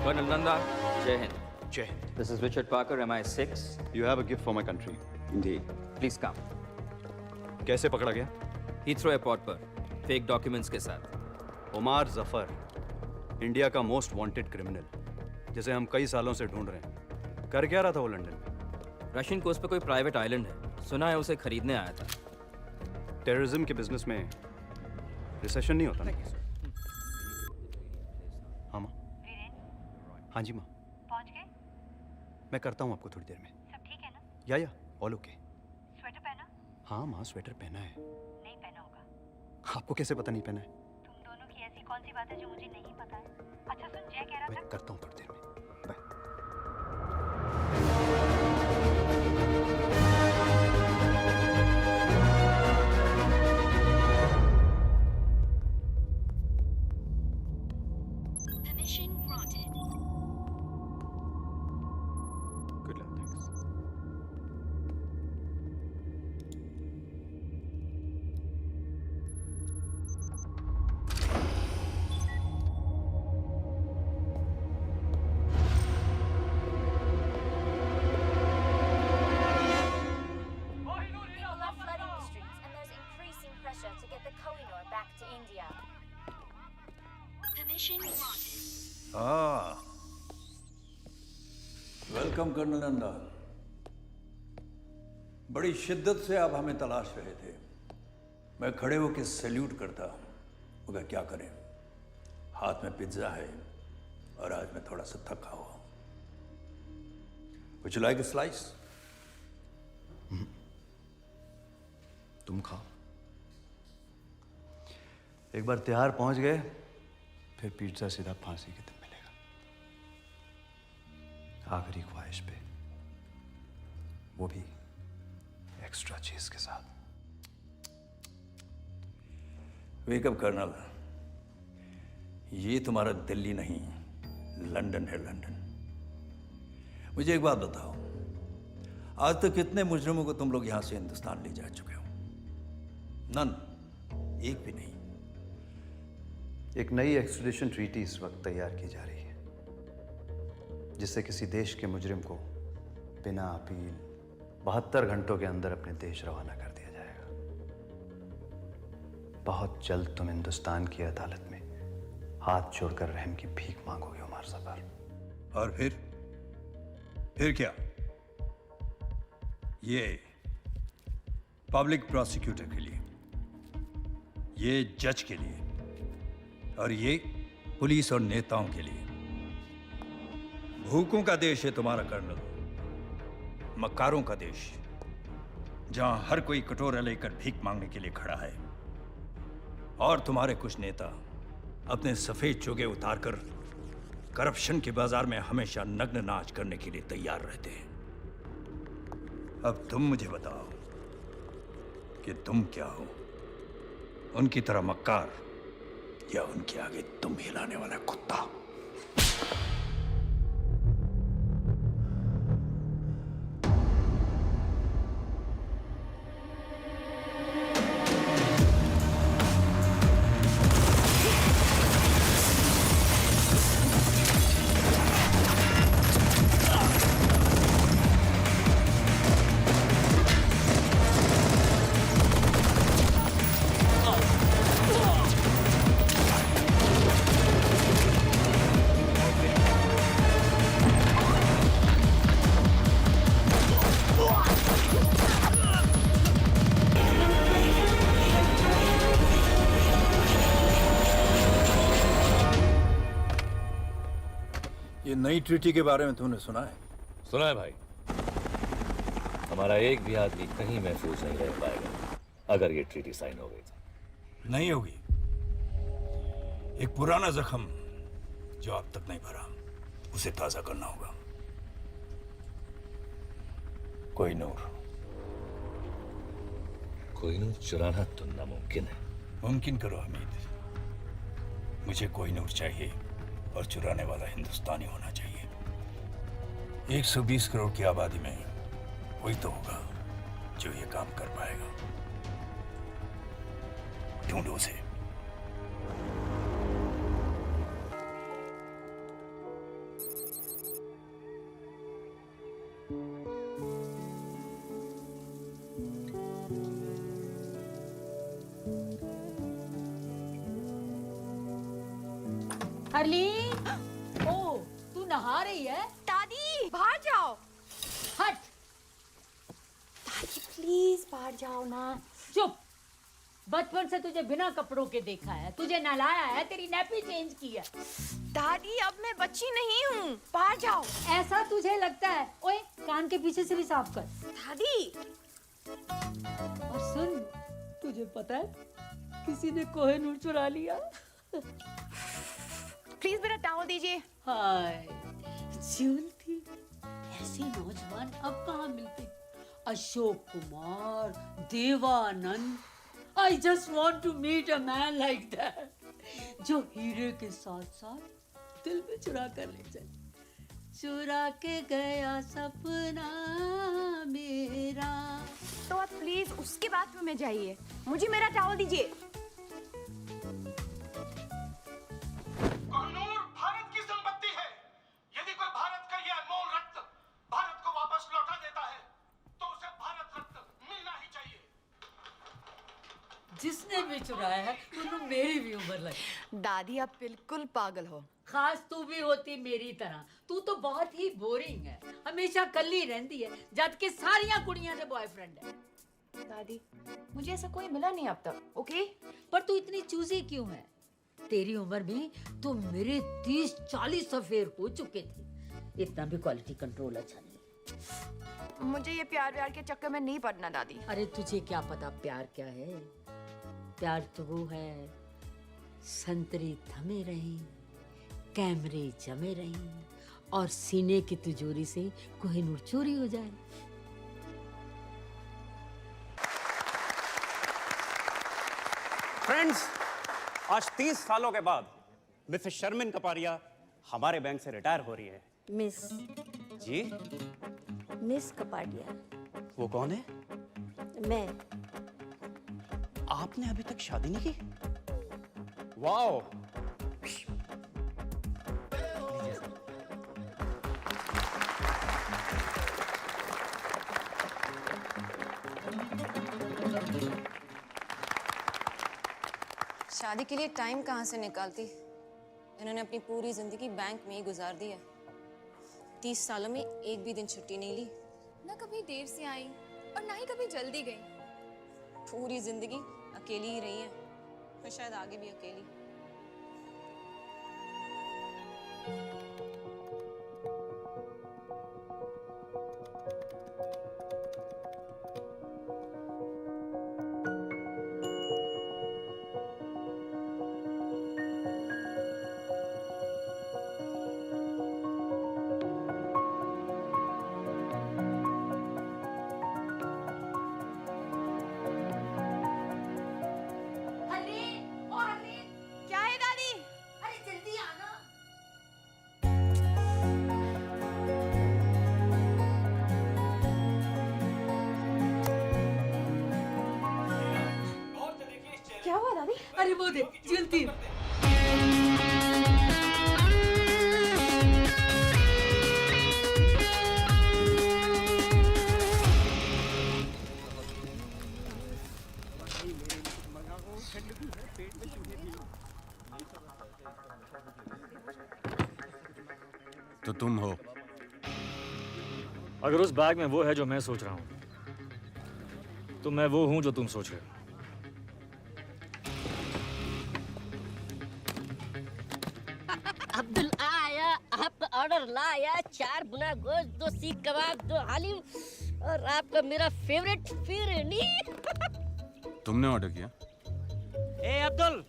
Colonel Nanda, Jai Hind. Jai Hind. This is Richard Parker, MI6. You have a gift for my country. Indeed. Please come. कैसे पकड़ा गया? Heathrow airport पर fake documents के साथ। उमार Zafar, India का most wanted criminal, जिसे हम कई सालों से ढूंढ रहे हैं। कर क्या रहा था वो लंदन में? रशियन कोस्ट पे कोई प्राइवेट आइलैंड है, सुना है उसे खरीदने आया था। टेररिज्म के बिजनेस में रिसेशन नहीं होता ना? हाँ माँ। हाँ जी माँ। पहुंच गए? मैं करता हूँ आपको थोड़ी देर में। सब ठीक है ना? या ऑल ओके। स्वेटर पहना? हाँ माँ, स्वेटर पहना है। नहीं पहना होगा। आपको कैसे पता नहीं पहना है? तुम दोनों की ऐसी कौन सी बात है जो मुझे नहीं पता है? अच्छा सुन, जय कह रहा था। मैं करता हूँ थोड़ी देर में। Bye. Permission granted. Good luck, thanks. People are flooding the streets, and there's increasing pressure to get the Kohinoor back to India. Permission granted. हाँ, वेलकम कर्नल नंदा। बड़ी शिद्दत से आप हमें तलाश रहे थे। मैं खड़े होकर सैल्यूट करता, मगर क्या करें, हाथ में पिज्जा है और आज मैं थोड़ा सा थका हुआ हूं। Would you like a slice? तुम खाओ। एक बार तिहाड़ पहुंच गए, फिर पिज्जा सीधा फांसी के दिन मिलेगा। आखिरी ख्वाहिश पे, वो भी एक्स्ट्रा चीज के साथ। वेकअप कर्नल, ये तुम्हारा दिल्ली नहीं, लंदन है, लंदन। मुझे एक बात बताओ, आज तक कितने मुजरिमों को तुम लोग यहां से हिंदुस्तान ले जा चुके हो? नन, एक भी नहीं। एक नई एक्सट्रेडिशन ट्रीटी इस वक्त तैयार की जा रही है, जिससे किसी देश के मुजरिम को बिना अपील 72 घंटों के अंदर अपने देश रवाना कर दिया जाएगा। बहुत जल्द तुम हिंदुस्तान की अदालत में हाथ जोड़कर रहम की भीख मांगोगे उमर जफर। और फिर क्या? ये पब्लिक प्रोसिक्यूटर के लिए, ये जज के लिए, और ये पुलिस और नेताओं के लिए। भूखों का देश है तुम्हारा कर्नल, मक्कारों का देश, जहां हर कोई कटोरा लेकर भीख मांगने के लिए खड़ा है। और तुम्हारे कुछ नेता अपने सफेद चोगे उतारकर करप्शन के बाजार में हमेशा नग्न नाच करने के लिए तैयार रहते हैं। अब तुम मुझे बताओ कि तुम क्या हो, उनकी तरह मक्कार या उनके आगे तुम हिलाने वाला कुत्ता? ये नई ट्रीटी के बारे में तूने सुना है? सुना है भाई। हमारा एक भी आदमी कहीं महफूज नहीं रह पाएगा अगर ये ट्रीटी साइन हो गई तो। नहीं होगी। एक पुराना जख्म जो अब तक नहीं भरा, उसे ताजा करना होगा। कोहिनूर चुराना तो नामुमकिन है। मुमकिन करो हमीद। मुझे कोहिनूर चाहिए और चुराने वाला हिंदुस्तानी होना चाहिए। 120 करोड़ की आबादी में कोई तो होगा जो ये काम कर पाएगा। ढूंढो उसे। हरलीन, ओ तू नहा रही है? दादी बाहर जाओ। हट। दादी प्लीज बाहर जाओ ना। चुप। बचपन से तुझे बिना कपड़ों के देखा है, तुझे नहलाया है, तेरी नैपी चेंज की है। दादी अब मैं बच्ची नहीं हूँ, बाहर जाओ। ऐसा तुझे लगता है? ओए कान के पीछे से भी साफ कर। दादी और सुन, तुझे पता है किसी ने कोहिनूर चुरा लिया। प्लीज मेरा टॉवल दीजिए। हाय ज्योति, ऐसे नौजवान अब कहाँ मिलते? Ashok Kumar, Devanand. I just want to meet a man like that, जो हीरे के साथ साथ दिल में चुरा कर ले जाए। चुरा के गया सपना मेरा। तो आप प्लीज उसके बाथरूम में जाइए, मुझे मेरा टॉवल दीजिए। कोहिनूर भारत की संपत्ति है। यदि कोई भारत का ये अनमोल रत्न भारत को वापस लौटा देता है तो उसे भारत रत्न मिलना ही चाहिए। जिसने भी चुराया है उन्होंने मेरी भी उम्र लगी। दादी आप बिल्कुल पागल हो। खास तू भी होती मेरी तरह। तू तो बहुत ही बोरिंग है, हमेशा कल्ली रहती है, जबकि सारियां कुड़ियां से बॉयफ्रेंड है। दादी मुझे ऐसा कोई मिला नहीं अब तक, ओके? पर तू इतनी चूजी क्यों है? तेरी उम्र में तो मेरे 30-40 अफेयर हो चुके थे। इतना भी क्वालिटी कंट्रोल अच्छा नहीं। मुझे ये प्यार व्यार के चक्कर में नहीं पड़ना दादी। अरे तुझे क्या पता प्यार क्या है? प्यार तो वो है, संतरे थमे रहें, कैमरे जमे रहें और सीने की तिजोरी से कोहिनूर चोरी हो जाए। फ्रेंड्स, आज 30 सालों के बाद मिसेस शर्मिन कपारिया हमारे बैंक से रिटायर हो रही है। मिस जी? मिस कपाडिया। वो कौन है? मैं। आपने अभी तक शादी नहीं की? वाओ! शादी के लिए टाइम कहाँ से निकालती? इन्होंने अपनी पूरी जिंदगी बैंक में ही गुजार दी है। 30 सालों में एक भी दिन छुट्टी नहीं ली। ना कभी देर से आई और ना ही कभी जल्दी गई। पूरी जिंदगी अकेली ही रही है, तो शायद आगे भी अकेली। क्या है दादी? अरे जल्दी आना। क्या हुआ दादी? अरे वो देख जल्दी। तो तुम हो? अगर उस बैग में वो है जो मैं सोच रहा हूं, तो मैं वो हूं जो तुम सोच रहे हो। अब्दुल आया, आपका ऑर्डर लाया। 4 बुना गोश्त, 2 सीख कबाब, 2 हालिम और आपका मेरा फेवरेट फिरनी। तुमने ऑर्डर किया? ए अब्दुल,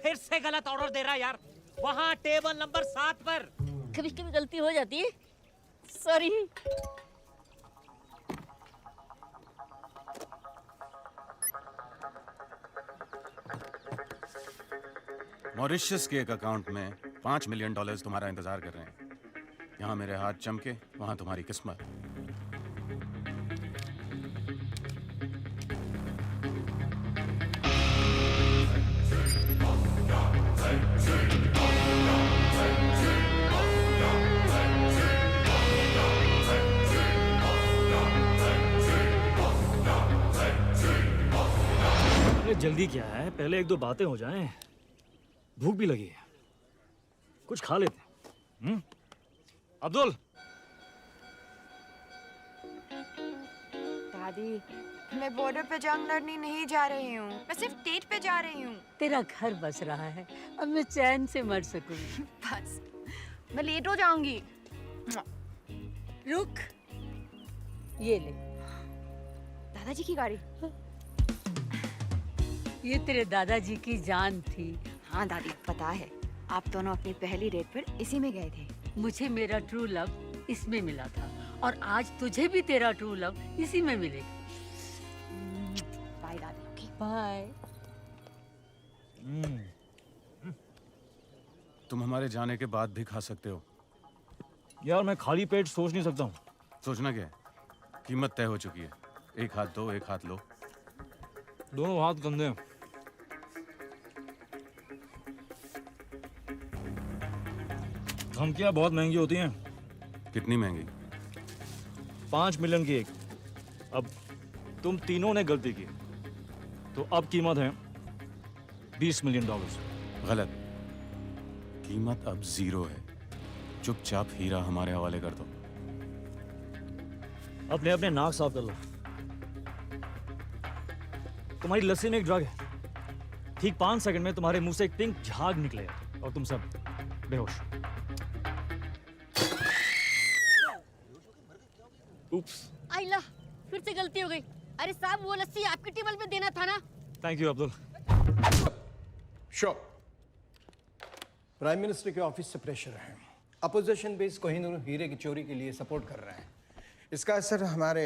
फिर से गलत ऑर्डर दे रहा यार। वहाँ टेबल नंबर 7 पर। कभी कभी गलती हो जाती है, सॉरी। मॉरिशस के एक अकाउंट में $5 मिलियन तुम्हारा इंतजार कर रहे हैं। यहाँ मेरे हाथ चमके, वहाँ तुम्हारी किस्मत। अरे जल्दी क्या है, पहले एक दो बातें हो जाएं। भूख भी लगी है, कुछ खा लेते हैं। अब्दुल। दादी, मैं बॉर्डर पे जंग लड़ने नहीं जा रही हूँ, मैं सिर्फ डेट पे जा रही हूँ। तेरा घर बस रहा है, अब मैं चैन से मर सकूंगी। बस, मैं लेट हो जाऊंगी। रुक, ये ले। दादाजी की गाड़ी। ये तेरे दादाजी की जान थी। हाँ दादी, पता है, आप दोनों अपनी पहली डेट पर इसी में गए थे। मुझे मेरा ट्रू लव इसमें मिला था और आज तुझे भी तेरा ट्रू लव इसी में मिलेगा। बाय दादी। बाय। तुम हमारे जाने के बाद भी खा सकते हो। यार मैं खाली पेट सोच नहीं सकता हूँ। सोचना क्या है? कीमत तय हो चुकी है। एक हाथ दो, एक हाथ लो। दोनों हाथ गंदे हैं। धमकियाँ बहुत महंगी होती हैं। कितनी महंगी? 5 मिलियन की एक। अब तुम तीनों ने गलती की तो अब कीमत है $20 मिलियन। गलत। कीमत अब 0 है। चुपचाप हीरा हमारे हवाले कर दो। अपने अपने नाक साफ कर लो। तुम्हारी लस्सी में एक ड्रग है, ठीक 5 सेकंड में तुम्हारे मुंह से एक पिंक झाग निकलेगा और तुम सब बेहोश। उप्स। आइला, फिर से गलती हो गई। अरे साहब, वो लस्सी आपकी टेबल पे देना था ना। Thank you Abdul. Sure. Prime minister के ऑफिस से प्रेशर है। अपोजिशन बेस कोहिनूर हीरे की चोरी के लिए सपोर्ट कर रहे हैं। इसका असर हमारे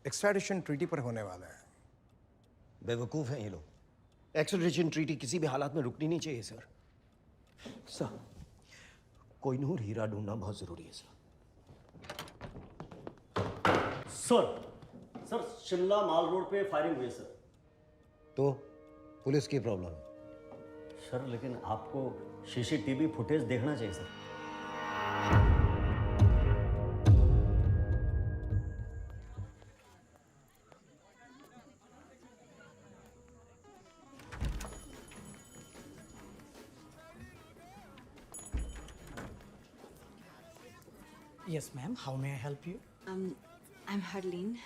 एक्सट्रैडिशन ट्रीटी पर होने वाला है। बेवकूफ़ हैं ये लोग। एक्सट्रैडिशन ट्रीटी किसी भी हालात में रुकनी नहीं चाहिए सर। सर, कोहिनूर हीरा ढूंढना बहुत ज़रूरी है सर। सर, शिमला माल रोड पे फायरिंग हुई है सर। तो पुलिस की प्रॉब्लम है सर, लेकिन आपको सीसीटीवी फुटेज देखना चाहिए sir. Yes, ma'am. How may I help you? I'm Harleen.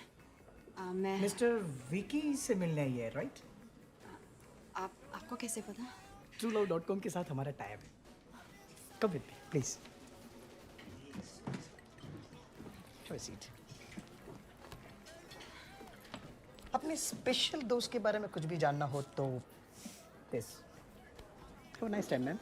मैं Mr. Vicky से मिलने आई है, right? आपको कैसे पता? TrueLove.com के साथ हमारा टाइप है। Come with me, please. Have a seat. अपने स्पेशल दोस्त के बारे में कुछ भी जानना हो तो this. Have a nice time, ma'am.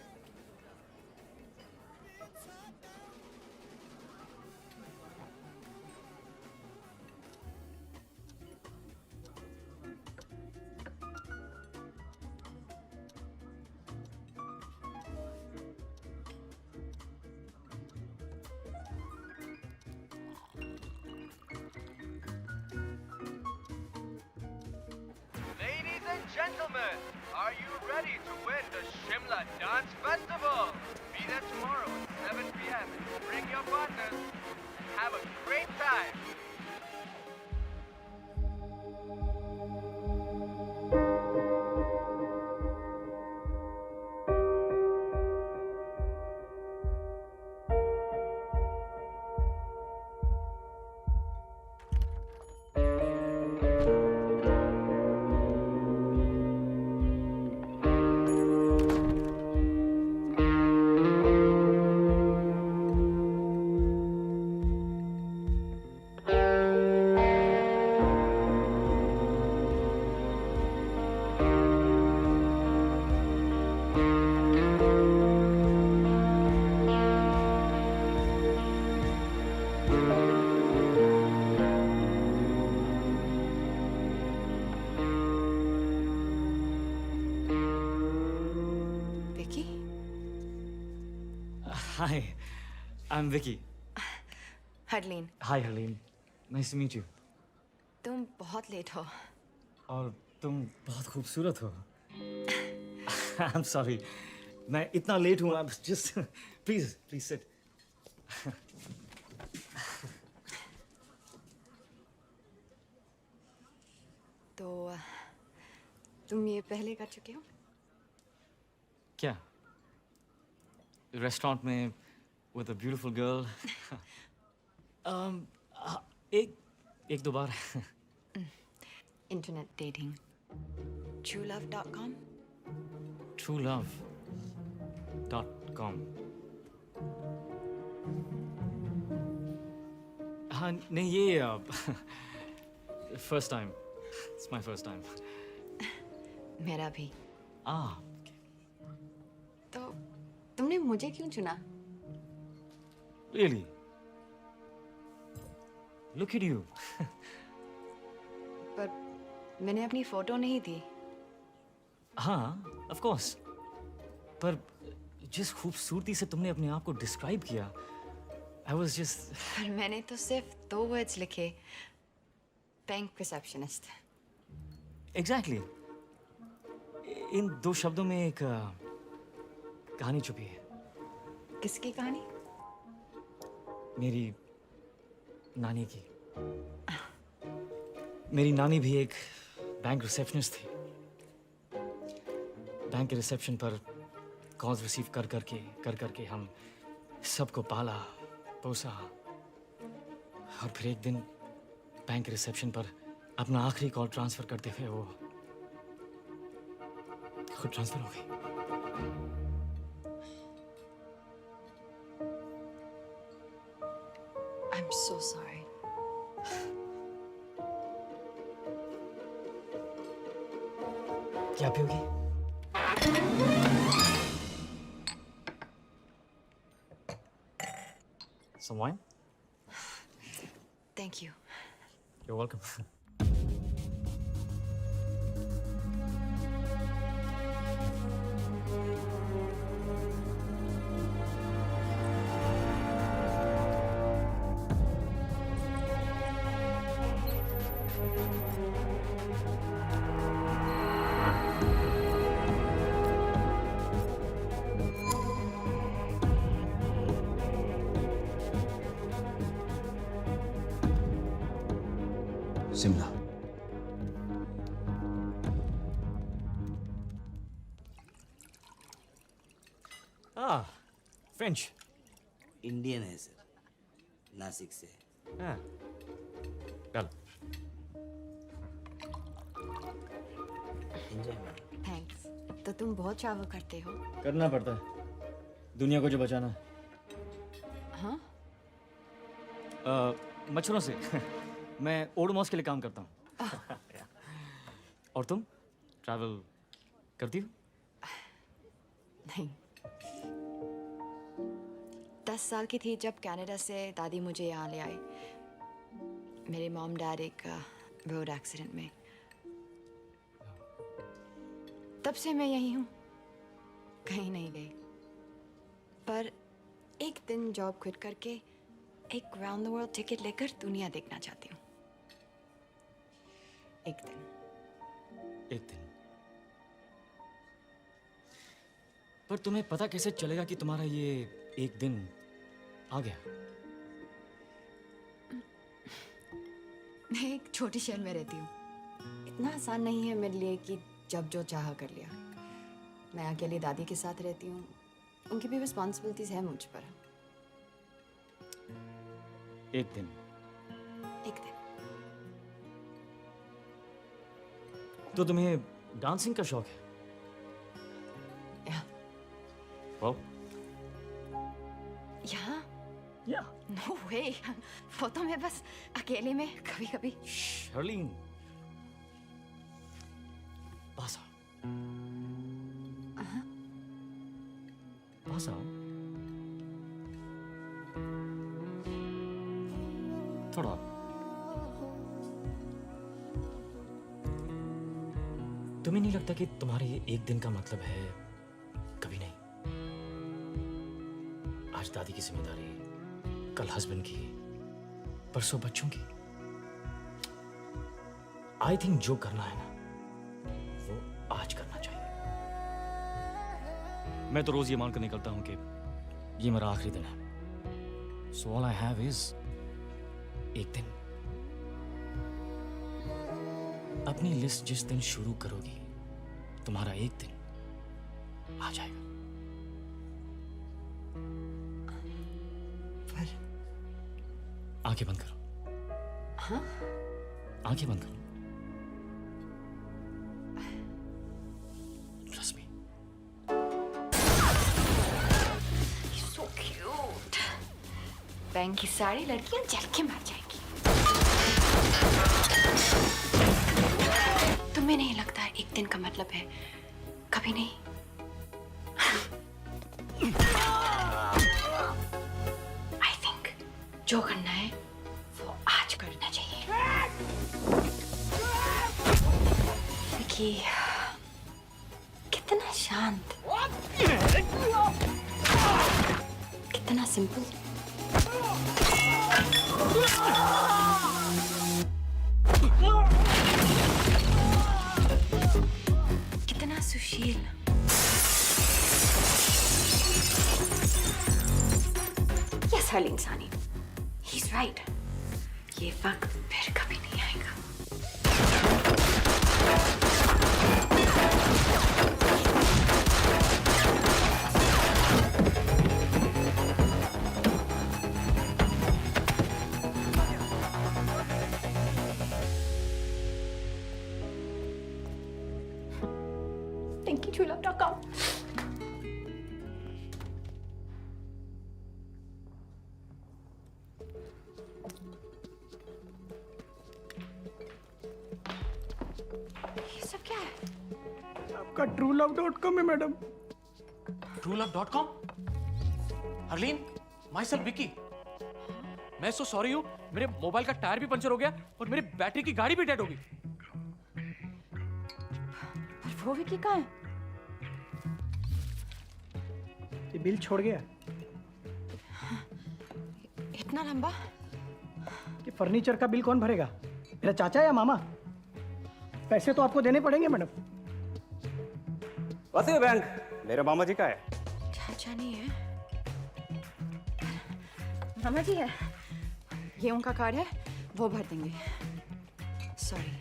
Ladies and gentlemen, are you ready to win the Shimla Dance Festival? Be there tomorrow at 7 p.m. Bring your partners. Have a great time. Hi, I'm Vicky. Harleen, Hi, Harleen. Nice to meet you. तुम बहुत late हो। और तुम बहुत खूबसूरत हो। I'm sorry. मैं इतना लेट हूँ। आप just please sit. तो तुम ये पहले कर चुके हो? क्या? रेस्टोरेंट में with a beautiful girl. एक दो बार. Internet dating. TrueLove.com. TrueLove.com. हाँ नहीं ये first time. It's my first time. मेरा भी. Ah. तो तुमने मुझे क्यों चुना? Really? Look at you. पर मैंने अपनी फोटो नहीं दी. हाँ, of course. पर जिस खूबसूरती से तुमने अपने आप को डिस्क्राइब किया, I was just. पर मैंने तो सिर्फ 2 words लिखे. Bank receptionist. Exactly. इन 2 शब्दों में एक कहानी छुपी है. किसकी कहानी? मेरी नानी की. मेरी नानी भी एक बैंक रिसेप्शनिस्ट थी. बैंक के रिसेप्शन पर कॉल्स रिसीव कर करके हम सबको पाला पोसा. और फिर एक दिन बैंक रिसेप्शन पर अपना आखिरी कॉल ट्रांसफर करते हुए वो खुद ट्रांसफर हो गई. I'm so sorry. क्या पियोगी? Some wine? Thank you. You're welcome. Shimla. French. Indian है सर, नासिक से. हाँ. चल. Thanks. तो तुम बहुत ट्रैवल करते हो? करना पड़ता है दुनिया को जो बचाना है. हाँ? मच्छरों से. मैं ओडोमॉस के लिए काम करता हूँ. और तुम ट्रैवल करती हो? नहीं. 10 साल की थी जब कनाडा से दादी मुझे यहाँ ले आई. मेरे मॉम डैड एक रोड एक्सीडेंट में. तब से मैं यहीं हूँ, कहीं नहीं गई. पर एक दिन जॉब क्विट करके एक राउंड द वर्ल्ड टिकट लेकर दुनिया देखना चाहती हूँ. एक दिन. पर तुम्हें पता कैसे चलेगा कि तुम्हारा ये एक दिन आ गया? मैं एक छोटी शहर में रहती हूँ. इतना आसान नहीं है मेरे लिए कि जब जो चाहा कर लिया. मैं अकेली दादी के साथ रहती हूँ. उनकी भी रिस्पॉन्सिबिलिटीज है मुझ पर. एक दिन. तो तुम्हें डांसिंग का शौक है? वाह. यहाँ? या. नो वे. वो तो मैं बस अकेले में कभी-कभी. शर्लिन. पास आओ. पास आओ. थोड़ा. तुम्हें नहीं लगता कि तुम्हारे ये एक दिन का मतलब है कभी नहीं? आज दादी की जिम्मेदारी, कल हस्बैंड की, परसों बच्चों की. आई थिंक जो करना है ना वो आज करना चाहिए. मैं तो रोज ये मानकर निकलता हूं कि ये मेरा आखिरी दिन है. So all I have is एक दिन. अपनी लिस्ट जिस दिन शुरू करोगी तुम्हारा एक दिन आ जाएगा। पर आंखें बंद करो। हाँ? आंखें बंद करो। Trust me. So cute. Bank की सारी लड़कियां जल के मर जाएंगी। तुम्हें नहीं लगता है एक दिन का मतलब है कभी नहीं? I think जो करना है वो आज करना चाहिए। विकी कितना शांत, कितना सिंपल। कितना सुशील। यस हर्लीन सानी, ही इज राइट। ये वक्त फिर कभी नहीं आएगा। ThankyTrueLove.com. ये सब क्या है? आपका TrueLove.com है madam. TrueLove.com? Harleen, my self Vicky. मैं सो सॉरी हूँ, मेरे मोबाइल का टायर भी पंचर हो गया और मेरी बैटरी की गाड़ी भी डेड हो गई। पर वो विकी कहाँ है? ये बिल छोड़ गया। इतना लंबा? ये फर्नीचर का बिल कौन भरेगा? मेरा चाचा या मामा? पैसे तो आपको देने पड़ेंगे मैडम। वैसे बैंक मेरे मामा जी का है। चाचा नहीं है, मामा जी है। ये उनका कार्ड है, वो भर देंगे। सॉरी।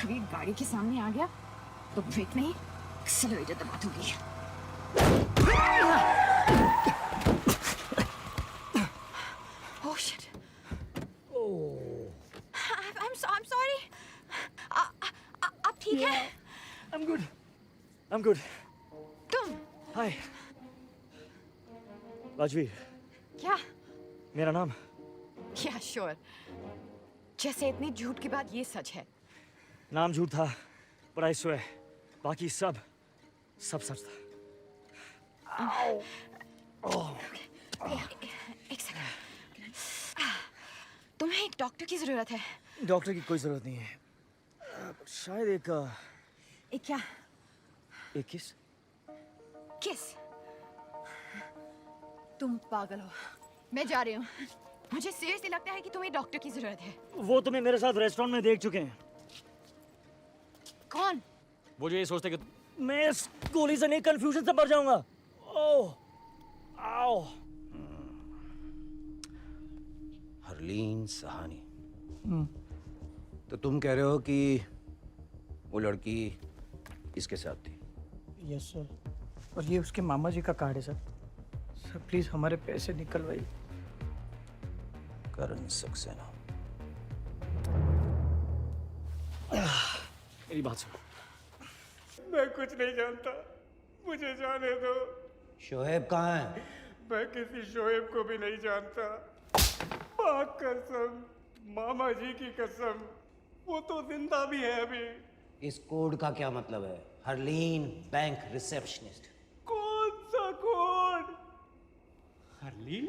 कभी गाड़ी के सामने आ गया तो ब्रेक नहीं, एक्सेलरेटर दबा दूंगी। Oh shit. I'm sorry. आप ठीक हैं? I'm good. I'm good. तुम? Hi. राजवीर, क्या? मेरा नाम। क्या श्योर? जैसे इतनी झूठ की बात ये सच है। नाम झूठ था, पर आई स्वेयर बाकी सब सच था। एक सेकंड। तुम्हें एक डॉक्टर की जरूरत है। डॉक्टर की कोई जरूरत नहीं है। शायद एक क्या? एक किस। किस? तुम पागल हो। मैं जा रही हूँ। मुझे सीरियसली लगता है कि तुम्हें डॉक्टर की जरूरत है। वो तुम्हें मेरे साथ रेस्टोरेंट में देख चुके हैं। कौन? वो जो ये सोचते कि मैं इस गोली से नहीं, कंफ्यूजन से मर जाऊंगा। ओह, आओ। हरलीन सहानी। तो तुम कह रहे हो कि वो लड़की इसके साथ थी? यस सर, और ये उसके मामा जी का कार्ड है सर। सर प्लीज हमारे पैसे निकलवाइए। करण सक्सेना। मेरी बात सुनो। मैं कुछ नहीं जानता, मुझे जाने दो। शोएब कहाँ है? मैं किसी शोएब को भी नहीं जानता। पाक कसम, मामा जी की कसम, वो तो जिंदा भी है अभी। इस कोड का क्या मतलब है? Harleen bank receptionist. कौन सा कोड? हरलीन?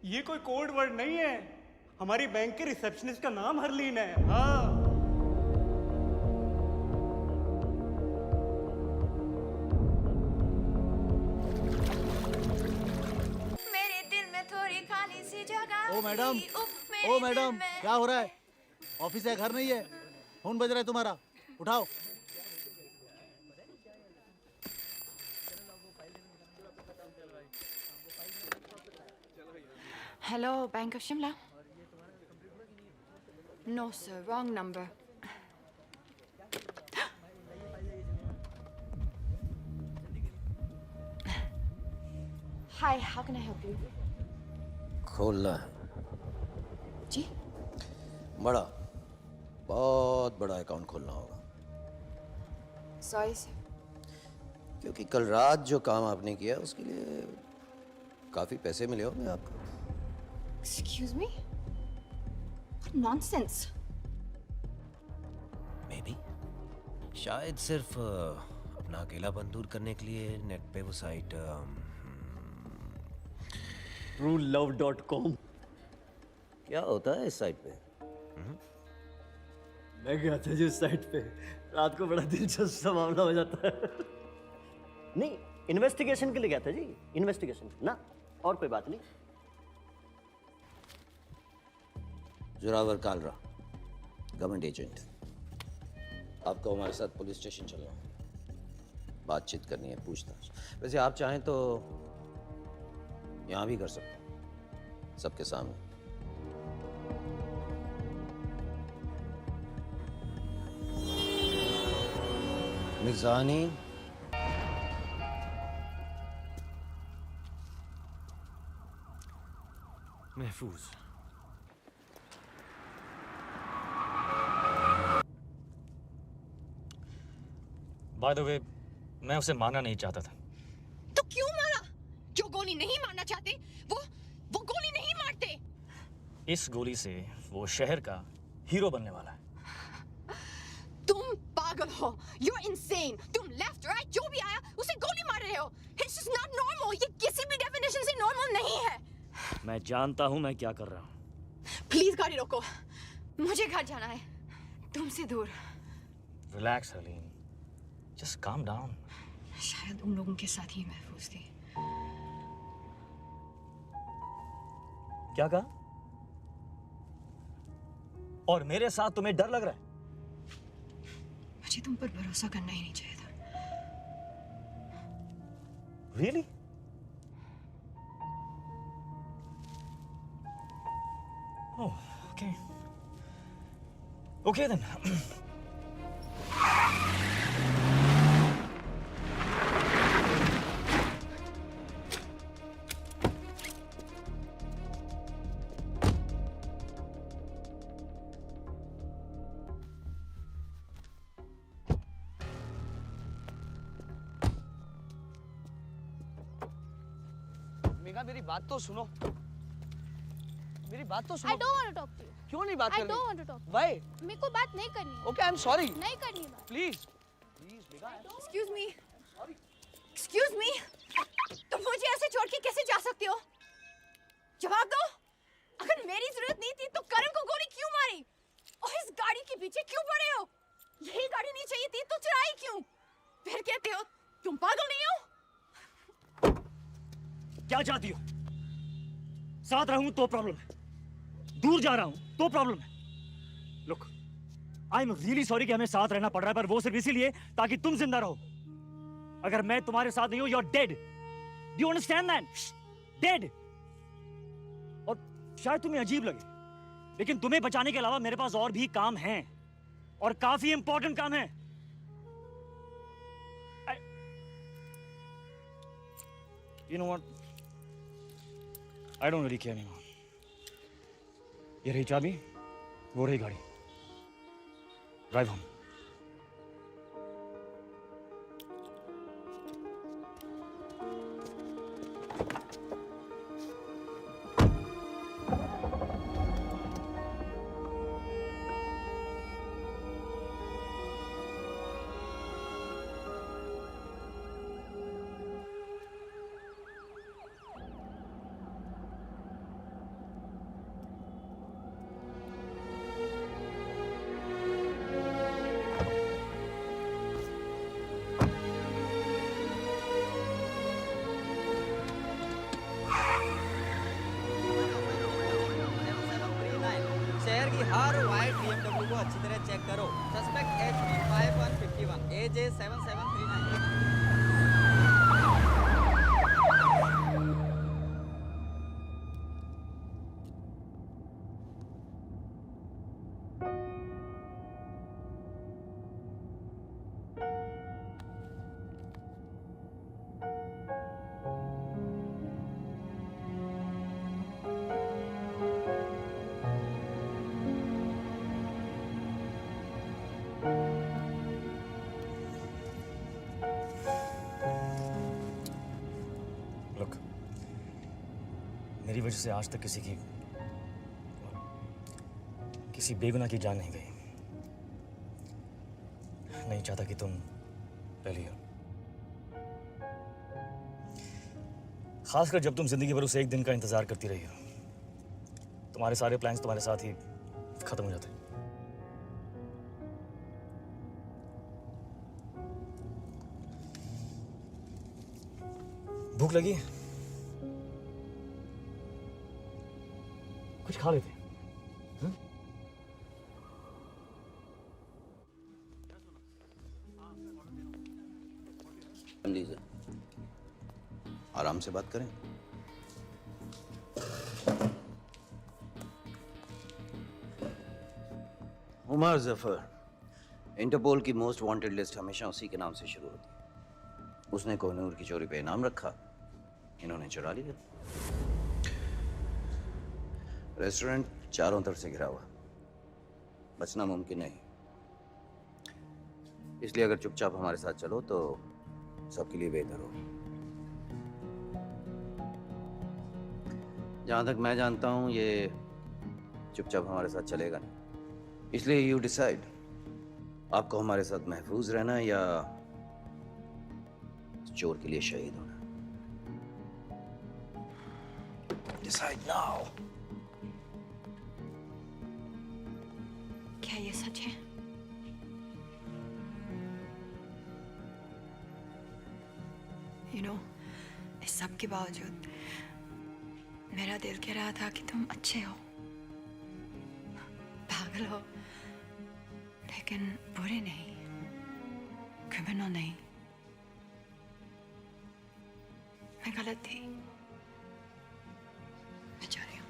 ये कोई कोड वर्ड नहीं है। हमारी बैंक के रिसेप्शनिस्ट का नाम हरलीन है। हाँ। मेरे दिल में थोड़ी खाली सी जगह। ओ मैडम, ओ मैडम, क्या हो रहा है? ऑफिस है, घर नहीं है? फोन बज रहा है तुम्हारा, उठाओ। Hello, bank of Shimla? No sir, wrong number. Hi, how can I help you? खोलना है। जी? बड़ा, बहुत बड़ा अकाउंट खोलना होगा। Sorry sir. क्योंकि कल रात जो काम आपने किया उसके लिए काफी पैसे मिले होंगे आपको। Excuse me? What nonsense! Maybe. शायद सिर्फ अपना अकेलापन दूर करने के लिए नेट पे वो साइट TrueLove.com। क्या होता है इस साइट पे? मैं गया था जी उस साइट पे, रात को बड़ा दिलचस्प सा मामला हो जाता है। नहीं, इन्वेस्टिगेशन के लिए गया था जी, इन्वेस्टिगेशन ना, और कोई बात नहीं। Zorawar Kalra, government agent. आपको हमारे साथ पुलिस स्टेशन चलना है, बातचीत करनी है, पूछताछ। वैसे आप चाहें तो यहाँ भी कर सकते हैं, सबके सामने। मिर्जानी, महफूज। बाय द वे, मैं उसे मारना नहीं चाहता था। तो क्यों मारा? जो गोली नहीं मारना चाहते वो गोली नहीं मारते। इस गोली से वो शहर का हीरो बनने वाला है। तुम पागल हो, you're insane। तुम लेफ्ट राइट जो भी आया उसे गोली मार रहे हो। It's just not normal। ये किसी भी डेफिनेशन से नॉर्मल नहीं है। मैं जानता हूं मैं क्या कर रहा हूं। प्लीज गाड़ी रोको, मुझे घर जाना है, तुमसे दूर। Relax Harleen, just calm down. शायद उन लोगों के साथ ही महफूज थी। क्या कहा? और मेरे साथ तुम्हें डर लग रहा है? मुझे तुम पर भरोसा करना ही नहीं चाहिए था। Really? Oh, okay. Okay then. Megha, मेरी बात तो सुनो, मेरी बात तो सुनो। I don't want to talk to you. क्यों नहीं बात करनी? I don't want to talk. Why? मेरे को बात नहीं करनी है। Okay, I'm sorry. नहीं करनी है बात। Please, please, Megha. Excuse me। Excuse me। तुम मुझे ऐसे छोड़ के कैसे जा सकते हो? जवाब दो। अगर मेरी जरूरत नहीं थी तो करण को गोली क्यों मारी? और इस गाड़ी के पीछे क्यों पड़े हो? यही गाड़ी नहीं चाहिए थी तो चुराई क्यों? फिर कहते हो तुम पागल नहीं हो? क्या चाहती हो? साथ रहूं तो प्रॉब्लम है, दूर जा रहा हूं तो प्रॉब्लम है। Look, I am really sorry कि हमें साथ रहना पड़ रहा है, पर वो सिर्फ इसीलिए ताकि तुम जिंदा रहो। अगर मैं तुम्हारे साथ नहीं हूं, you are dead. Do you understand that? Dead. और शायद तुम्हें अजीब लगे, लेकिन तुम्हें बचाने के अलावा मेरे पास और भी काम हैं, और काफी इंपॉर्टेंट काम है। You know what? I don't really care anymore. ये रही चाबी, वो रही गाड़ी। Drive home. शहर की हर वाइट BMW को अच्छी तरह चेक करो। Suspect HP 5151 AJ 7739। मेरी वजह से आज तक किसी बेगुनाह की जान नहीं गई। नहीं चाहता कि तुम पहली हो, खासकर जब तुम जिंदगी भर उस एक दिन का इंतजार करती रही हो। तुम्हारे सारे प्लान्स तुम्हारे साथ ही खत्म हो जाते। भूख लगी है? कुछ खा लेते हैं। लीजिए, आराम से बात करें। उमर जफर, इंटरपोल की मोस्ट वांटेड लिस्ट हमेशा उसी के नाम से शुरू होती है। उसने कोहिनूर की चोरी पे इनाम रखा, इन्होंने चुरा लिया। रेस्टोरेंट चारों तरफ से घिरा हुआ, बचना मुमकिन नहीं। इसलिए अगर चुपचाप हमारे साथ चलो तो सबके लिए बेहतर हो। जहां तक मैं जानता हूं ये चुपचाप हमारे साथ चलेगा नहीं। इसलिए यू डिसाइड, आपको हमारे साथ महफूज रहना है या चोर के लिए शहीद होना। Decide now. क्या ये सच है? इस सब के बावजूद मेरा दिल कह रहा था कि तुम अच्छे हो, पागल हो, लेकिन बुरे नहीं, क्रिमिनल नहीं। मैं गलत थी, मैं जा रही हूँ।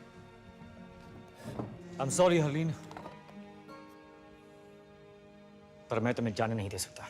I'm sorry हरलीन, पर मैं तुम्हें जाने नहीं दे सकता।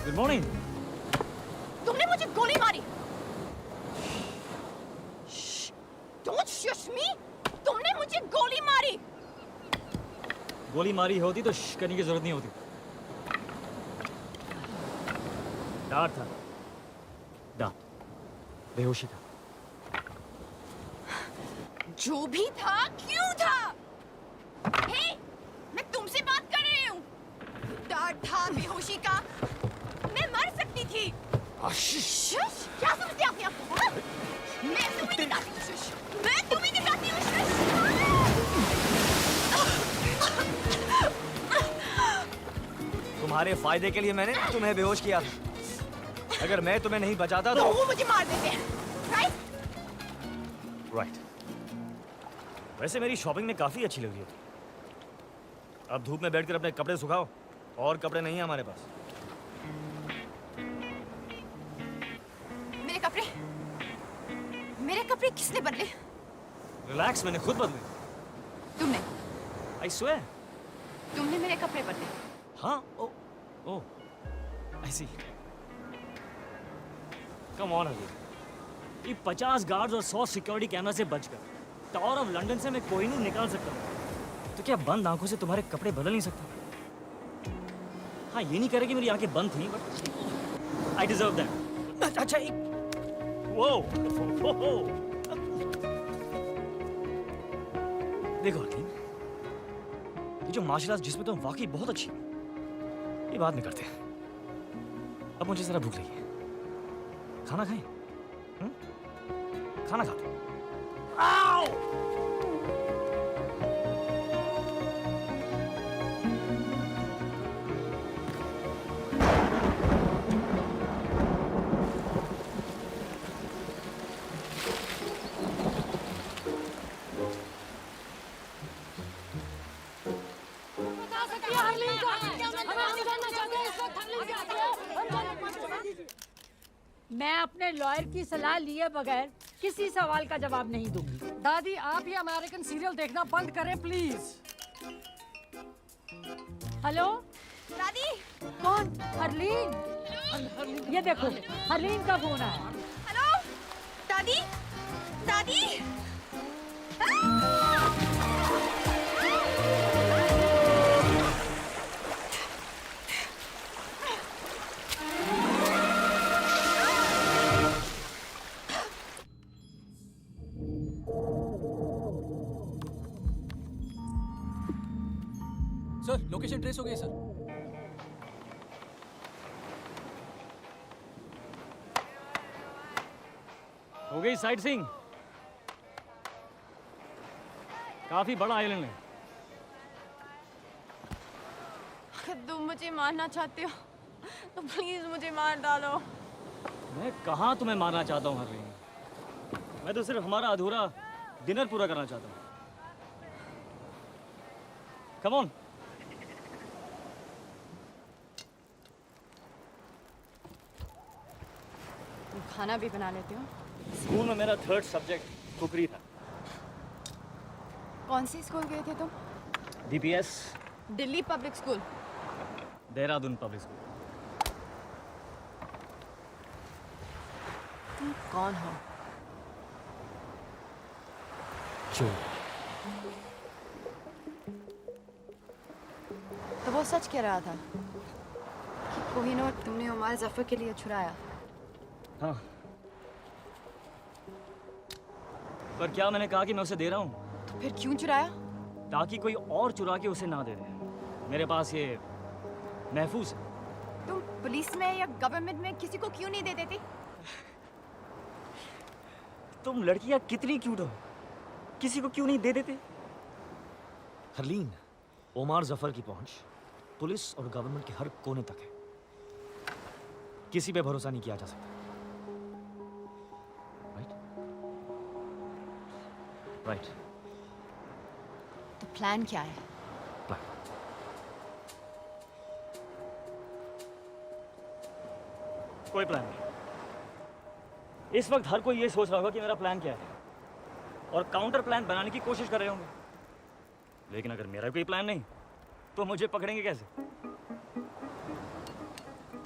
Good morning. तुमने मुझे गोली मारी। Don't shush me. तुमने मुझे गोली मारी। गोली मारी होती तो श्श करने की जरूरत नहीं होती। डर था, डर, बेहोशी था। जो भी था, क्यों था? हे, मैं तुमसे बात कर रही हूँ। डर था बेहोशी का। मैं मर सकती थी। शुश, क्या समझते आपने आपको? हाँ? मैं तुम्हें दिखाती हूँ शुश। मैं तुम्हें दिखाती हूँ शुश। तुम्हारे फायदे के लिए मैंने तुम्हें बेहोश किया था। अगर मैं तुम्हें नहीं बचाता तो वो मुझे मार देते हैं, राइट? राइट। वैसे मेरी शॉपिंग में काफी अच्छी लग रही होती। अब धूप में बैठकर अपने कपड़े सुखाओ, और कपड़े नहीं है हमारे पास। मेरे कपड़े किसने बदले? रिलैक्स, मैंने खुद बदले। तुमने? I swear। तुमने मेरे कपड़े बदले? हाँ, ओ, I see। Come on अभी। ये 50 गार्ड्स और 100 सिक्योरिटी कैमरा से बचकर टावर ऑफ लंदन से मैं कोहिनूर निकाल सकता हूँ, तो क्या बंद आंखों से तुम्हारे कपड़े बदल नहीं सकता? हाँ, ये नहीं कह रहे कि मेरी आंखें बंद थी, बट I deserve that। अच्छा, एक देखो हकीम, ये जो मार्शल आर्ट्स जिसमें तुम वाकई बहुत अच्छी, ये बाद में करते हैं। अब मुझे जरा भूख लगी है। खाना खाएं? खाना खाते हैं। आओ! मैं अपने लॉयर की सलाह लिए बगैर किसी सवाल का जवाब नहीं दूंगी। दादी आप ये अमेरिकन सीरियल देखना बंद करें प्लीज। हेलो दादी। कौन? हरलीन। ये देखो हरलीन का फोन आया। हेलो दादी। दादी। सर लोकेशन ट्रेस हो गई सर। हो गई साइट सीइंग। काफी बड़ा आइलैंड है। अगर तुम मुझे मारना चाहते हो तो प्लीज मुझे मार डालो। मैं कहाँ तुम्हें मारना चाहता हूँ हरलीन। मैं तो सिर्फ हमारा अधूरा डिनर पूरा करना चाहता हूँ। Come on. तुम खाना भी बना लेते हो? स्कूल में मेरा 3rd सब्जेक्ट कुकरी था। कौन सी स्कूल गए थे तुम? DPS Delhi public school. Dehradun public school. तुम कौन हो? चोर। तो वो सच कह रहा था कि कोहिनूर तुमने उमर जफर के लिए छुड़ाया। हाँ, पर क्या मैंने कहा कि मैं उसे दे रहा हूँ? तो फिर क्यों चुराया? ताकि कोई और चुरा के उसे ना दे दे। मेरे पास ये महफूज है। तुम पुलिस में या गवर्नमेंट में किसी को क्यों नहीं दे देती? तुम लड़कियां कितनी क्यूट हो, किसी को क्यों नहीं दे देते? हरलीन, ओमार जफर की पहुंच पुलिस और गवर्नमेंट के हर कोने तक है। किसी पे भरोसा नहीं किया जा सकता। राइट। तो प्लान क्या है? कोई प्लान नहीं। इस वक्त हर कोई ये सोच रहा होगा कि मेरा प्लान क्या है और काउंटर प्लान बनाने की कोशिश कर रहे होंगे। लेकिन अगर मेरा कोई प्लान नहीं तो मुझे पकड़ेंगे कैसे?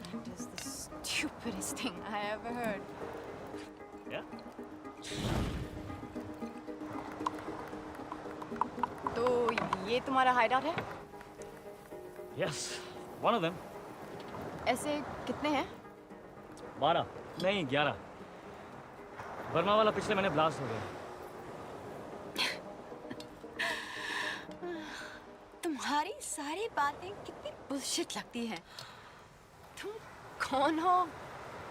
That is the stupidest thing I ever heard. Yeah? तो ये तुम्हारा हाइडआउट है? Yes, one of them. ऐसे कितने हैं? 12 नहीं 11। बर्मा वाला पिछले महीने ब्लास्ट हो गया। तुम्हारी सारी बातें कितनी बुलशिट लगती हैं। तुम कौन हो,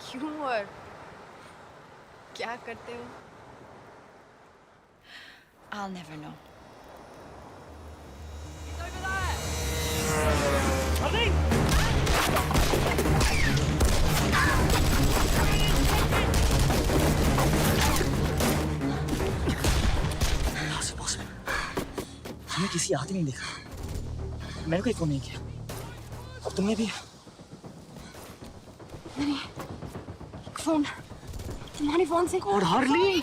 क्यों और क्या करते हो? I'll never know. हमें किसी आते नहीं देखा। मैंने कोई फोन नहीं किया और तुमने भी? मैंने फोन तुम्हारे फोन से। और हार्ली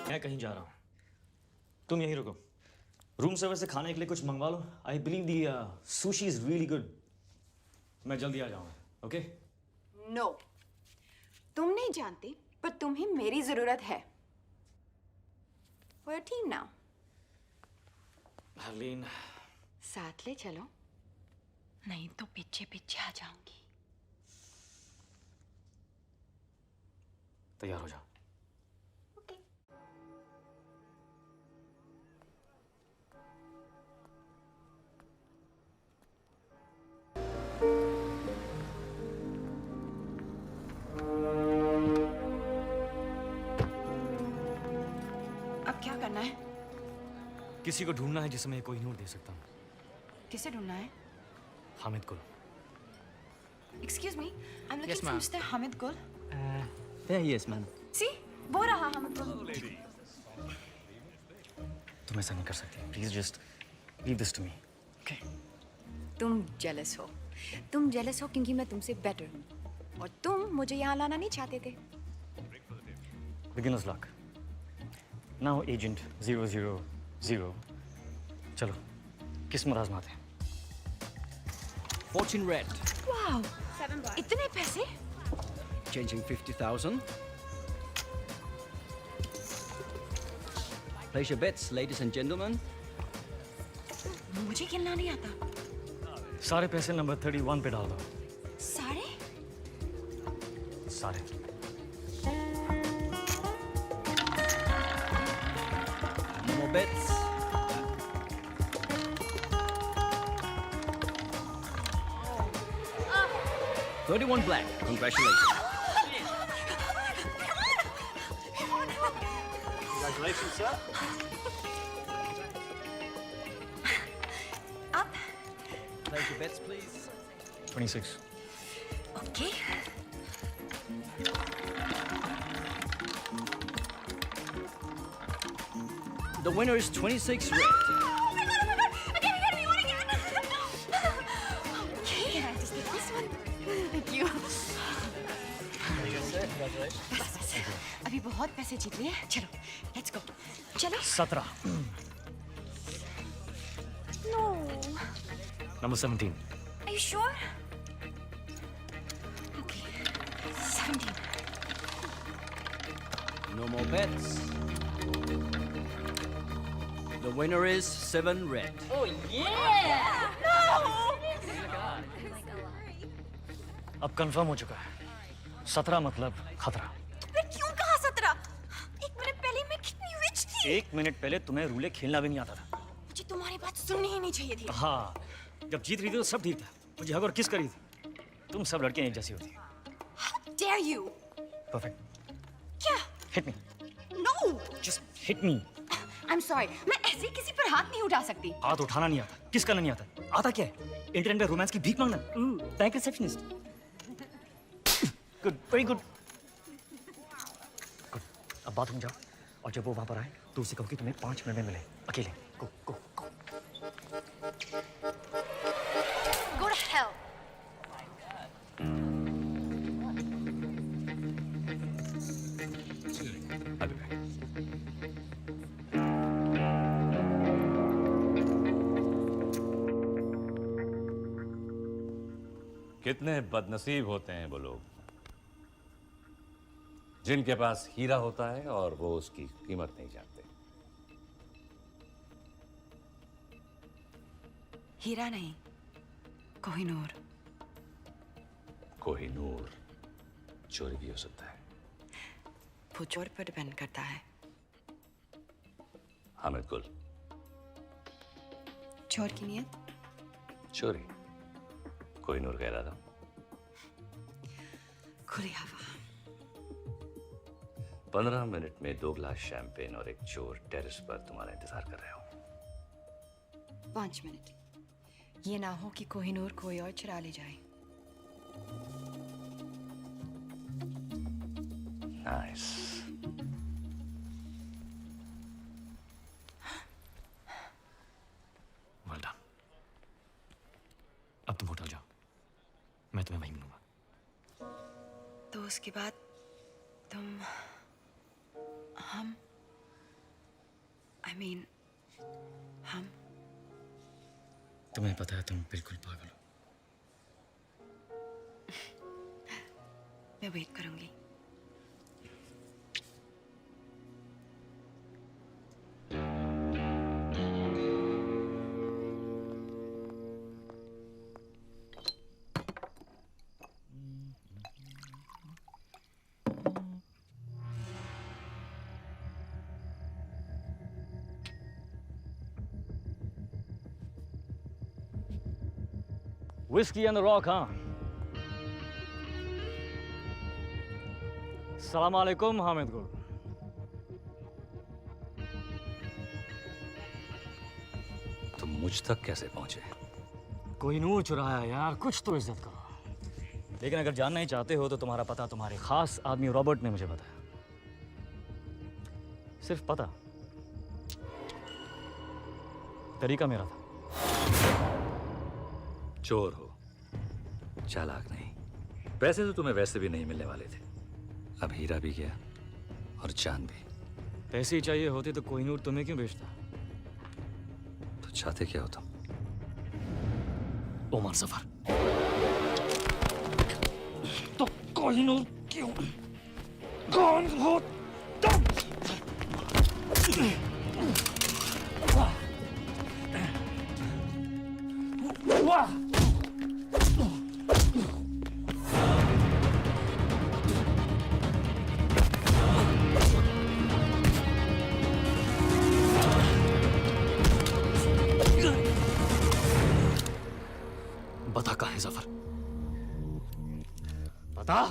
मैं कहीं जा रहा हूं, तुम यहीं रुको। रूम सर्विस से खाने के लिए कुछ मंगवा लो। I believe the sushi is really good. मैं जल्दी आ जाऊंगा, ओके? नो, तुम नहीं जानती पर तुम्हें मेरी जरूरत है। We're a team now. Harleen, साथ ले चलो, नहीं तो पीछे पीछे आ जाऊंगी। तैयार हो जाओ। अब क्या करना है? किसी को ढूंढना है जिसे मैं कोहिनूर दे सकता हूँ। किसे ढूंढना है? हामिद गुल। Excuse me, I'm looking Yes, for ma'am. Mr. Hamid Gul. There he is, ma'am. See, वो रहा Hamid Gul. तुम ऐसा नहीं कर सकती। Please just leave this to me, okay? तुम जेलस हो। तुम जेलस हो क्योंकि मैं तुमसे बेटर हूँ और तुम मुझे यहाँ लाना नहीं चाहते थे। Beginners luck. Now agent 000। चलो किस्मत आजमाते हैं। Fortune red. वाह, इतने पैसे? Changing 50,000. Place your bets, ladies and gentlemen. मुझे खेलना नहीं आता। सारे पैसे नंबर 31 पे डाल दो। सारे? सारे। No more bets. Ah. 31 black. Congratulations. Congratulations, sir. Up. Place your bets, please. 26. Okay. The winner is 26 red. Okay, I just get this one. Thank you. बस, अभी बहुत पैसे जीत लिए। चलो, let's go. चलो। 17। No. Number 17। Are you sure? Okay. 17. No more bets. The winner is 7 red. Oh yeah! No! अब confirm हो चुका है। 17 मतलब खतरा। मैं क्यों कहा 17? एक मिनट पहले मैं कितनी रिच थी। एक मिनट पहले तुम्हें रूले खेलना भी नहीं आता था। मुझे तुम्हारी बात सुननी ही नहीं चाहिए थी। हाँ, जब जीत रही थी तो सब ठीक था। मुझे हग और किस करी थी। तुम सब लड़कियां एक जैसी होती। How dare you? परफेक्ट। क्या? Hit me. No! Just hit me. I'm sorry. मैं ऐसे किसी पर हाथ नहीं उठा सकती। हाथ उठाना नहीं आता। किस करना नहीं आता? आता क्या है? इंटरनेट पे रोमांस की भीख मांगना। Bank receptionist. Good, very good. Good. अब बाथरूम जाओ और जब वो वहां पर आए तो उसे कहो कि तुम्हें 5 मिनट में मिले अकेले। गो गो गो। Go to hell. I'll be back. कितने बदनसीब होते हैं वो लोग जिनके पास हीरा होता है और वो उसकी कीमत नहीं जानते। हीरा नहीं, कोहिनूर। कोहिनूर चोरी भी हो सकता है। वो चोर पर डिपेंड करता है। हामिद गुल। चोर की नियत? चोरी। कोहिनूर कह रहा था। खुली हवा। 15 मिनट में 2 ग्लास शैंपेन और एक चोर टेरेस पर तुम्हारा इंतजार कर रहे हो। 5 मिनट। ये ना हो कि कोहिनूर कोई और चुरा ले जाए। नाइस। Well done. अब तुम होटल जाओ, मैं तुम्हें वहीं मिलूंगा। तो उसके बाद तुम हम I mean हम तुम्हें पता है तुम बिल्कुल पागल हो। मैं वेट करूंगी। Whiskey on the rock, huh? सलाम अलैकुम हामिद गुल। तुम मुझ तक कैसे पहुंचे? कोहिनूर चुराया यार, कुछ तो इज्जत करो। लेकिन अगर जानना ही चाहते हो तो तुम्हारा पता तुम्हारे खास आदमी रॉबर्ट ने मुझे बताया। सिर्फ पता, तरीका मेरा था। चोर हो, चालाक नहीं। पैसे तो तुम्हें वैसे भी नहीं मिलने वाले थे, अब हीरा भी गया और चांद भी। पैसे ही चाहिए होते तो कोहिनूर तुम्हें क्यों बेचता? तो चाहते क्या हो तुम? ओमर सफर। तो कोहिनूर क्यों? कौन हो तुम? वाह! बता कहाँ है जफर? बता।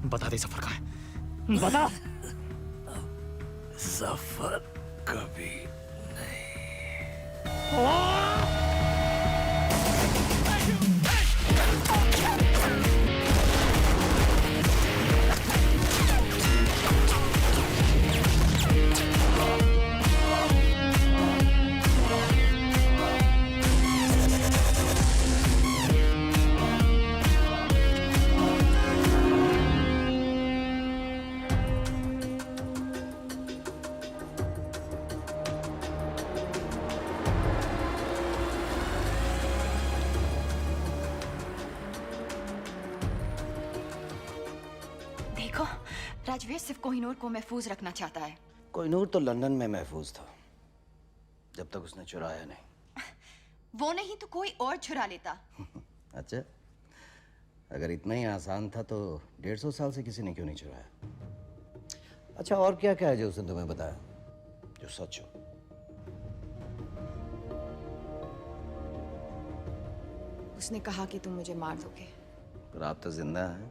बता दे जफर कहाँ है? बता। जफर कभी राजवीर सिर्फ कोहिनूर को महफूज रखना चाहता है। कोहिनूर तो लंदन में महफूज था जब तक उसने चुराया नहीं। वो नहीं तो कोई और चुरा लेता। अच्छा, अगर इतना ही आसान था तो 150 साल से किसी ने क्यों नहीं चुराया? अच्छा, और क्या क्या है जो उसने तुम्हें बताया जो सच हो? उसने कहा कि तुम मुझे मार दोगे। पर आप तो जिंदा हैं।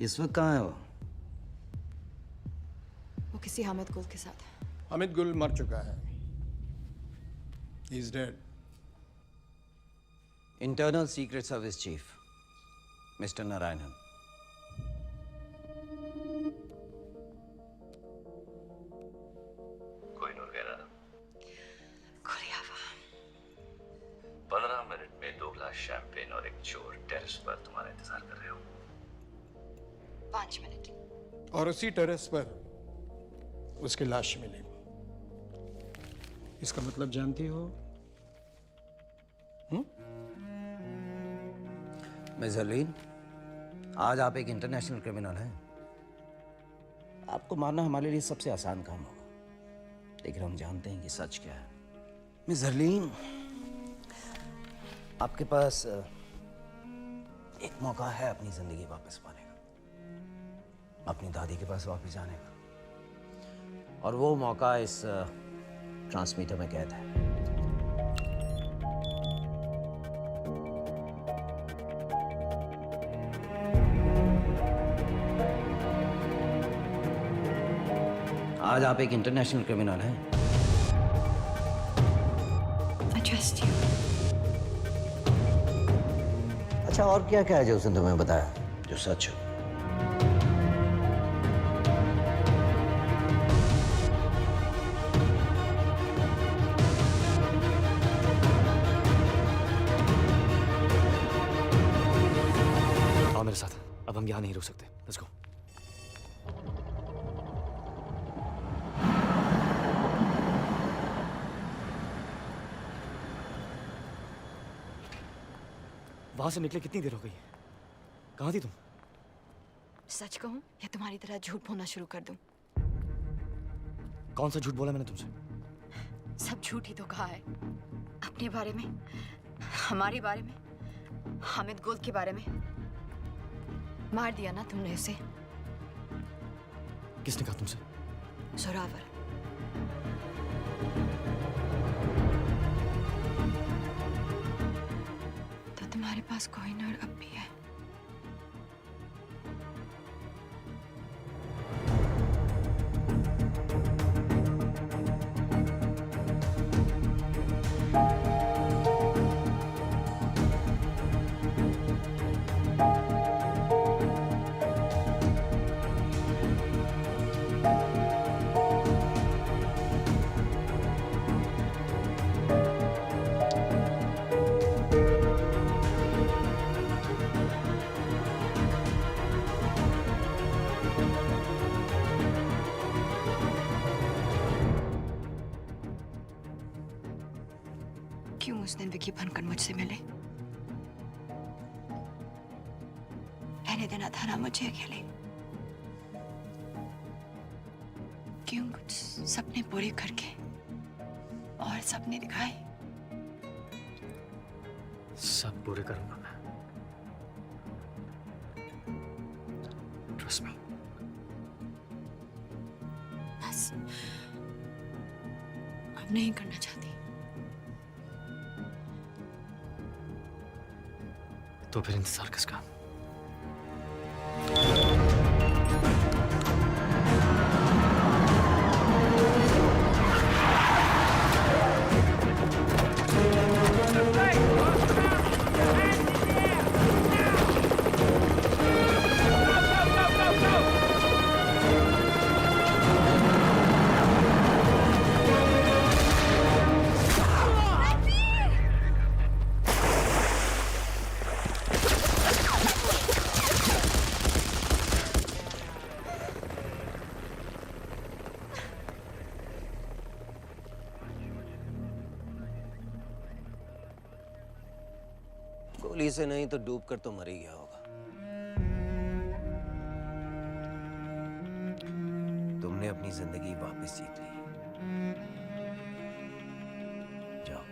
इस वक्त कहाँ है वो? वो किसी हामिद गुल के साथ है। हामिद गुल मर चुका है। He is dead. Internal secret service chief mister Narayanan. Kohinoor कह रहा 15 मिनट में 2 गिलास शैंपेन और एक चोर टेरेस पर तुम्हारा इंतजार कर रहे हो। 5 मिनट। और उसी टेरेस पर उसकी लाश मिली। इसका मतलब जानती हो? मिस हरलीन, आज आप एक इंटरनेशनल क्रिमिनल हैं। आपको मारना हमारे लिए सबसे आसान काम होगा, लेकिन हम जानते हैं कि सच क्या है। मिस हरलीन, आपके पास एक मौका है अपनी जिंदगी वापस पाने का, अपनी दादी के पास वापस जाने का, और वो मौका इस ट्रांसमीटर में कैद है। आज आप एक इंटरनेशनल क्रिमिनल हैं। I trust you. अच्छा, और क्या क्या है जो उसने तुम्हें बताया जो सच हो? आओ मेरे साथ, अब हम यहाँ नहीं रुक सकते। Let's go. वहां से निकले कितनी देर हो गई? कहाँ थी तुम? सच कहूं या तुम्हारी तरह झूठ बोलना शुरू कर दूं? कौन सा झूठ बोला मैंने तुमसे? सब झूठ ही तो कहा है। अपने बारे में, हमारे बारे में, हामिद गुल के बारे में। मार दिया ना तुमने उसे। किसने कहा तुमसे? जोरावर। तो तुम्हारे पास कोहिनूर अब भी है। क्यों उस दिन विकी बनकर मुझसे मिले? रहने देना था ना मुझे अकेले। क्यों कुछ सपने पूरे करके और सपने दिखाए? सब पूरे करूंगा मैं। Trust me. बस अब नहीं करना चाहती। तो फिर इंतजार किसका? गोली से नहीं तो डूब कर तो मर ही गया होगा। तुमने अपनी जिंदगी वापस जीत ली। जाओ।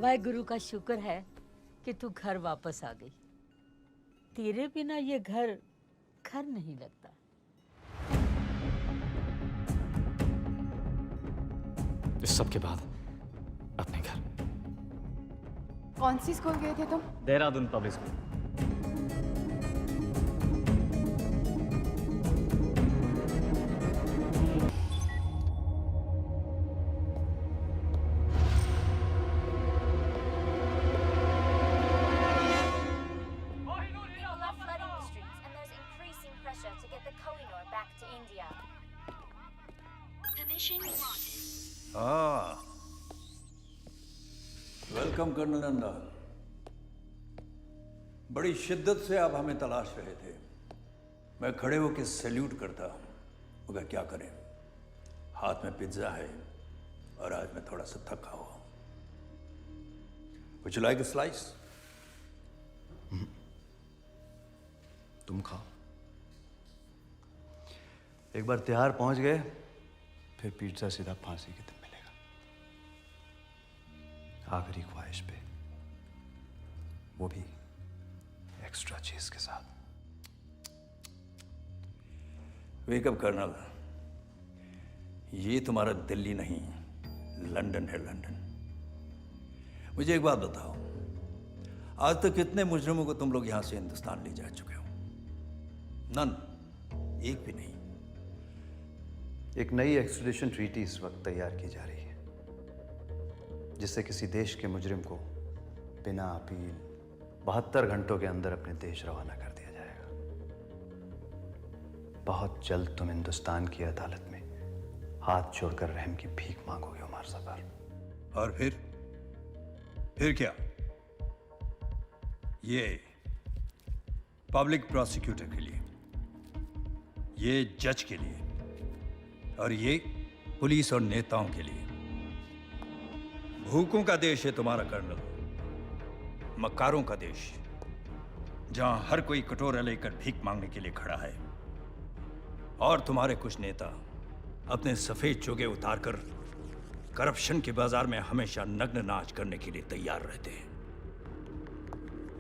वाहेगुरु का शुक्र है कि तू घर वापस आ गई। तेरे बिना ये घर घर नहीं लगता। इस सब के बाद अपने घर। कौन सी स्कूल गए थे तुम? Dehradun public school. Welcome colonel Nanda. बड़ी शिद्दत से आप हमें तलाश रहे थे। मैं खड़े होकर सैल्यूट करता, मगर क्या करें, हाथ में पिज्जा है और आज मैं थोड़ा सा थका हुआ। Would you like a slice? तुम खाओ। एक बार तिहाड़ पहुंच गए फिर पिज्जा सीधा फांसी के दिन मिलेगा। आखिरी ख्वाहिश पे, वो भी एक्स्ट्रा चीज के साथ। वेकअप कर्नल, ये तुम्हारा दिल्ली नहीं, लंदन है, लंदन। मुझे एक बात बताओ, आज तक कितने मुजरिमों को तुम लोग यहां से हिंदुस्तान ले जा चुके हो? नन, एक भी नहीं। एक नई एक्सट्रेडिशन ट्रीटी इस वक्त तैयार की जा रही है, जिससे किसी देश के मुजरिम को बिना अपील 72 घंटों के अंदर अपने देश रवाना कर दिया जाएगा। बहुत जल्द तुम हिंदुस्तान की अदालत में हाथ जोड़कर रहम की भीख मांगोगे उमर सफर। और फिर क्या? ये पब्लिक प्रोसिक्यूटर के लिए, ये जज के लिए, और ये पुलिस और नेताओं के लिए। भूखों का देश है तुम्हारा कर्नल, मक्कारों का देश, जहां हर कोई कटोरा लेकर भीख मांगने के लिए खड़ा है। और तुम्हारे कुछ नेता अपने सफेद चोगे उतारकर करप्शन के बाजार में हमेशा नग्न नाच करने के लिए तैयार रहते हैं।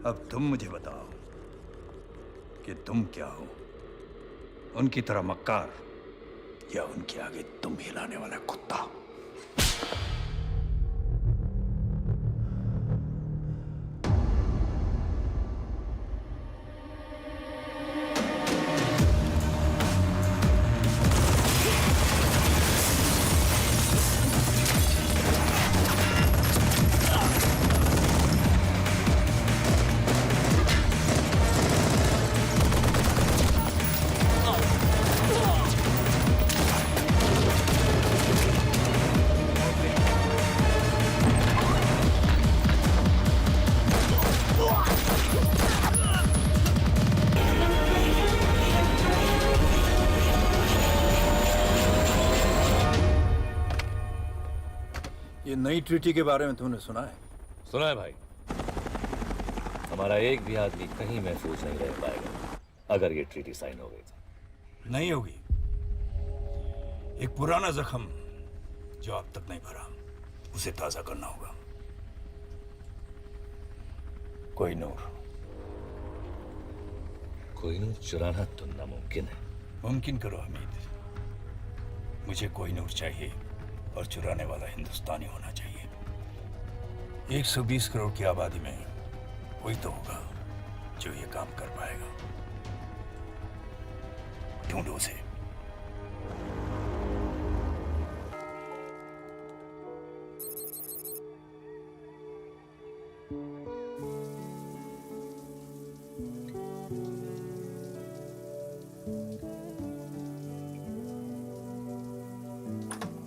अब तुम मुझे बताओ कि तुम क्या हो? उनकी तरह मक्कार या उनके आगे तुम हिलाने वाला कुत्ता? ये नई ट्रीटी के बारे में तुमने सुना है? सुना है भाई। हमारा एक भी आदमी कहीं महफूज नहीं रह पाएगा अगर ये ट्रीटी साइन हो गई तो। नहीं होगी। एक पुराना जख्म जो अब तक नहीं भरा, उसे ताजा करना होगा। कोहिनूर चुराना तो नामुमकिन है। मुमकिन करो हमीद। मुझे कोहिनूर चाहिए, और चुराने वाला हिंदुस्तानी होना चाहिए। 120 करोड़ की आबादी में कोई तो होगा जो ये काम कर पाएगा। ढूंढो उसे।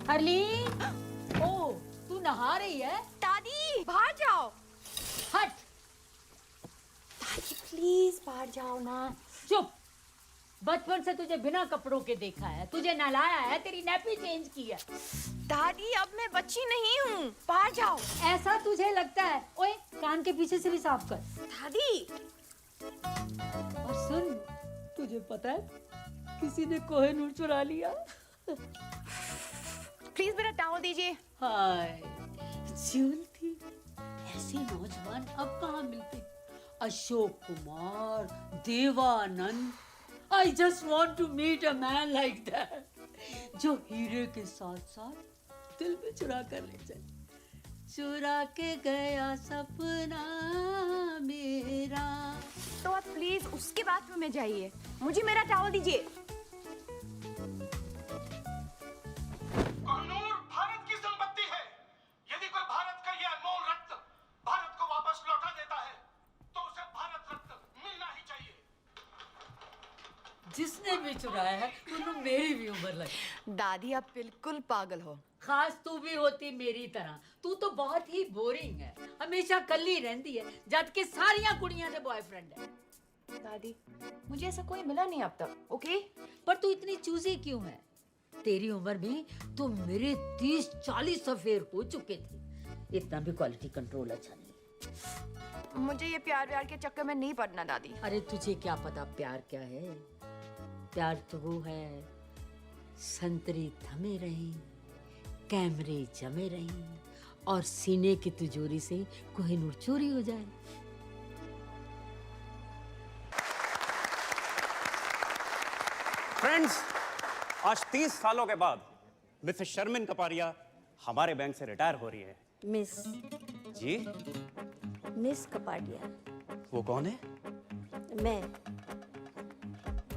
हरलीन, ओ तू नहा रही है? दादी बाहर जाओ। हट। दादी प्लीज बाहर जाओ ना। चुप। बचपन से तुझे बिना कपड़ों के देखा है, तुझे नहलाया है, तेरी नैपी चेंज की है। दादी अब मैं बच्ची नहीं हूँ, बाहर जाओ। ऐसा तुझे लगता है? ओए कान के पीछे से भी साफ कर। दादी। और सुन, तुझे पता है किसी ने कोहिनूर चुरा लिया। प्लीज मेरा टावल दीजिए। हाय ज्योति, ऐसे नौजवान अब कहाँ मिलते? Ashok Kumar, Devanand. I just want to meet a man like that, जो हीरे के साथ साथ दिल में चुरा कर ले जाए। चुरा के गया सपना मेरा। तो आप प्लीज उसके बाथरूम में जाइए, मुझे मेरा टावल दीजिए। कोहिनूर भारत की संपत्ति है। यदि कोई भारत का यह अनमोल रत्न भारत को वापस लौटा देता है तो उसे भारत रत्न मिलना ही चाहिए। जिसने भी चुराया है उन्होंने मेरी भी उम्र लगी। दादी आप बिल्कुल पागल हो। खास तू भी होती मेरी तरह। तू तो बहुत ही बोरिंग है, हमेशा कल्ली रहती है, जबकि सारियां कुड़ियां ने बॉयफ्रेंड है। दादी मुझे ऐसा कोई मिला नहीं अब तक। ओके, पर तू इतनी चूजी क्यों है? तेरी उम्र में तो मेरे 30-40 अफेयर हो चुके थे। इतना भी क्वालिटी कंट्रोल अच्छा नहीं। मुझे ये प्यार व्यार के चक्कर में नहीं पड़ना दादी। अरे तुझे क्या पता प्यार क्या है? प्यार तो वो है संतरी थमे रहीं, कैमरे जमे रहीं और सीने की तिजोरी से कोहिनूर चोरी हो जाए। फ्रेंड्स, आज 30 सालों के बाद मिसेस शर्मिन कपारिया हमारे बैंक से रिटायर हो रही है। मिस जी? मिस कपाडिया। वो कौन है? मैं।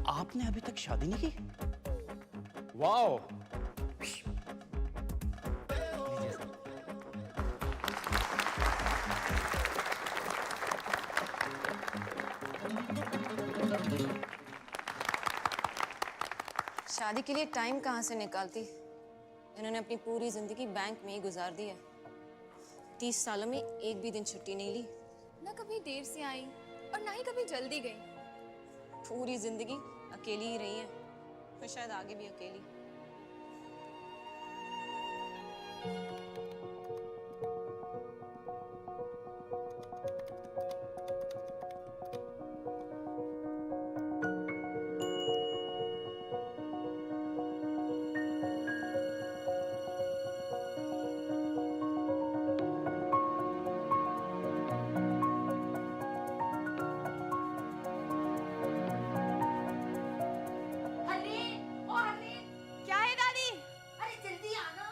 आपने अभी तक शादी नहीं की? वाओ! शादी के लिए टाइम कहाँ से निकालती? इन्होंने अपनी पूरी जिंदगी बैंक में ही गुजार दी है। 30 सालों में एक भी दिन छुट्टी नहीं ली। ना कभी देर से आई और ना ही कभी जल्दी गई। पूरी जिंदगी अकेली ही रही है और शायद आगे भी अकेली। क्या है दादी? अरे जल्दी आना।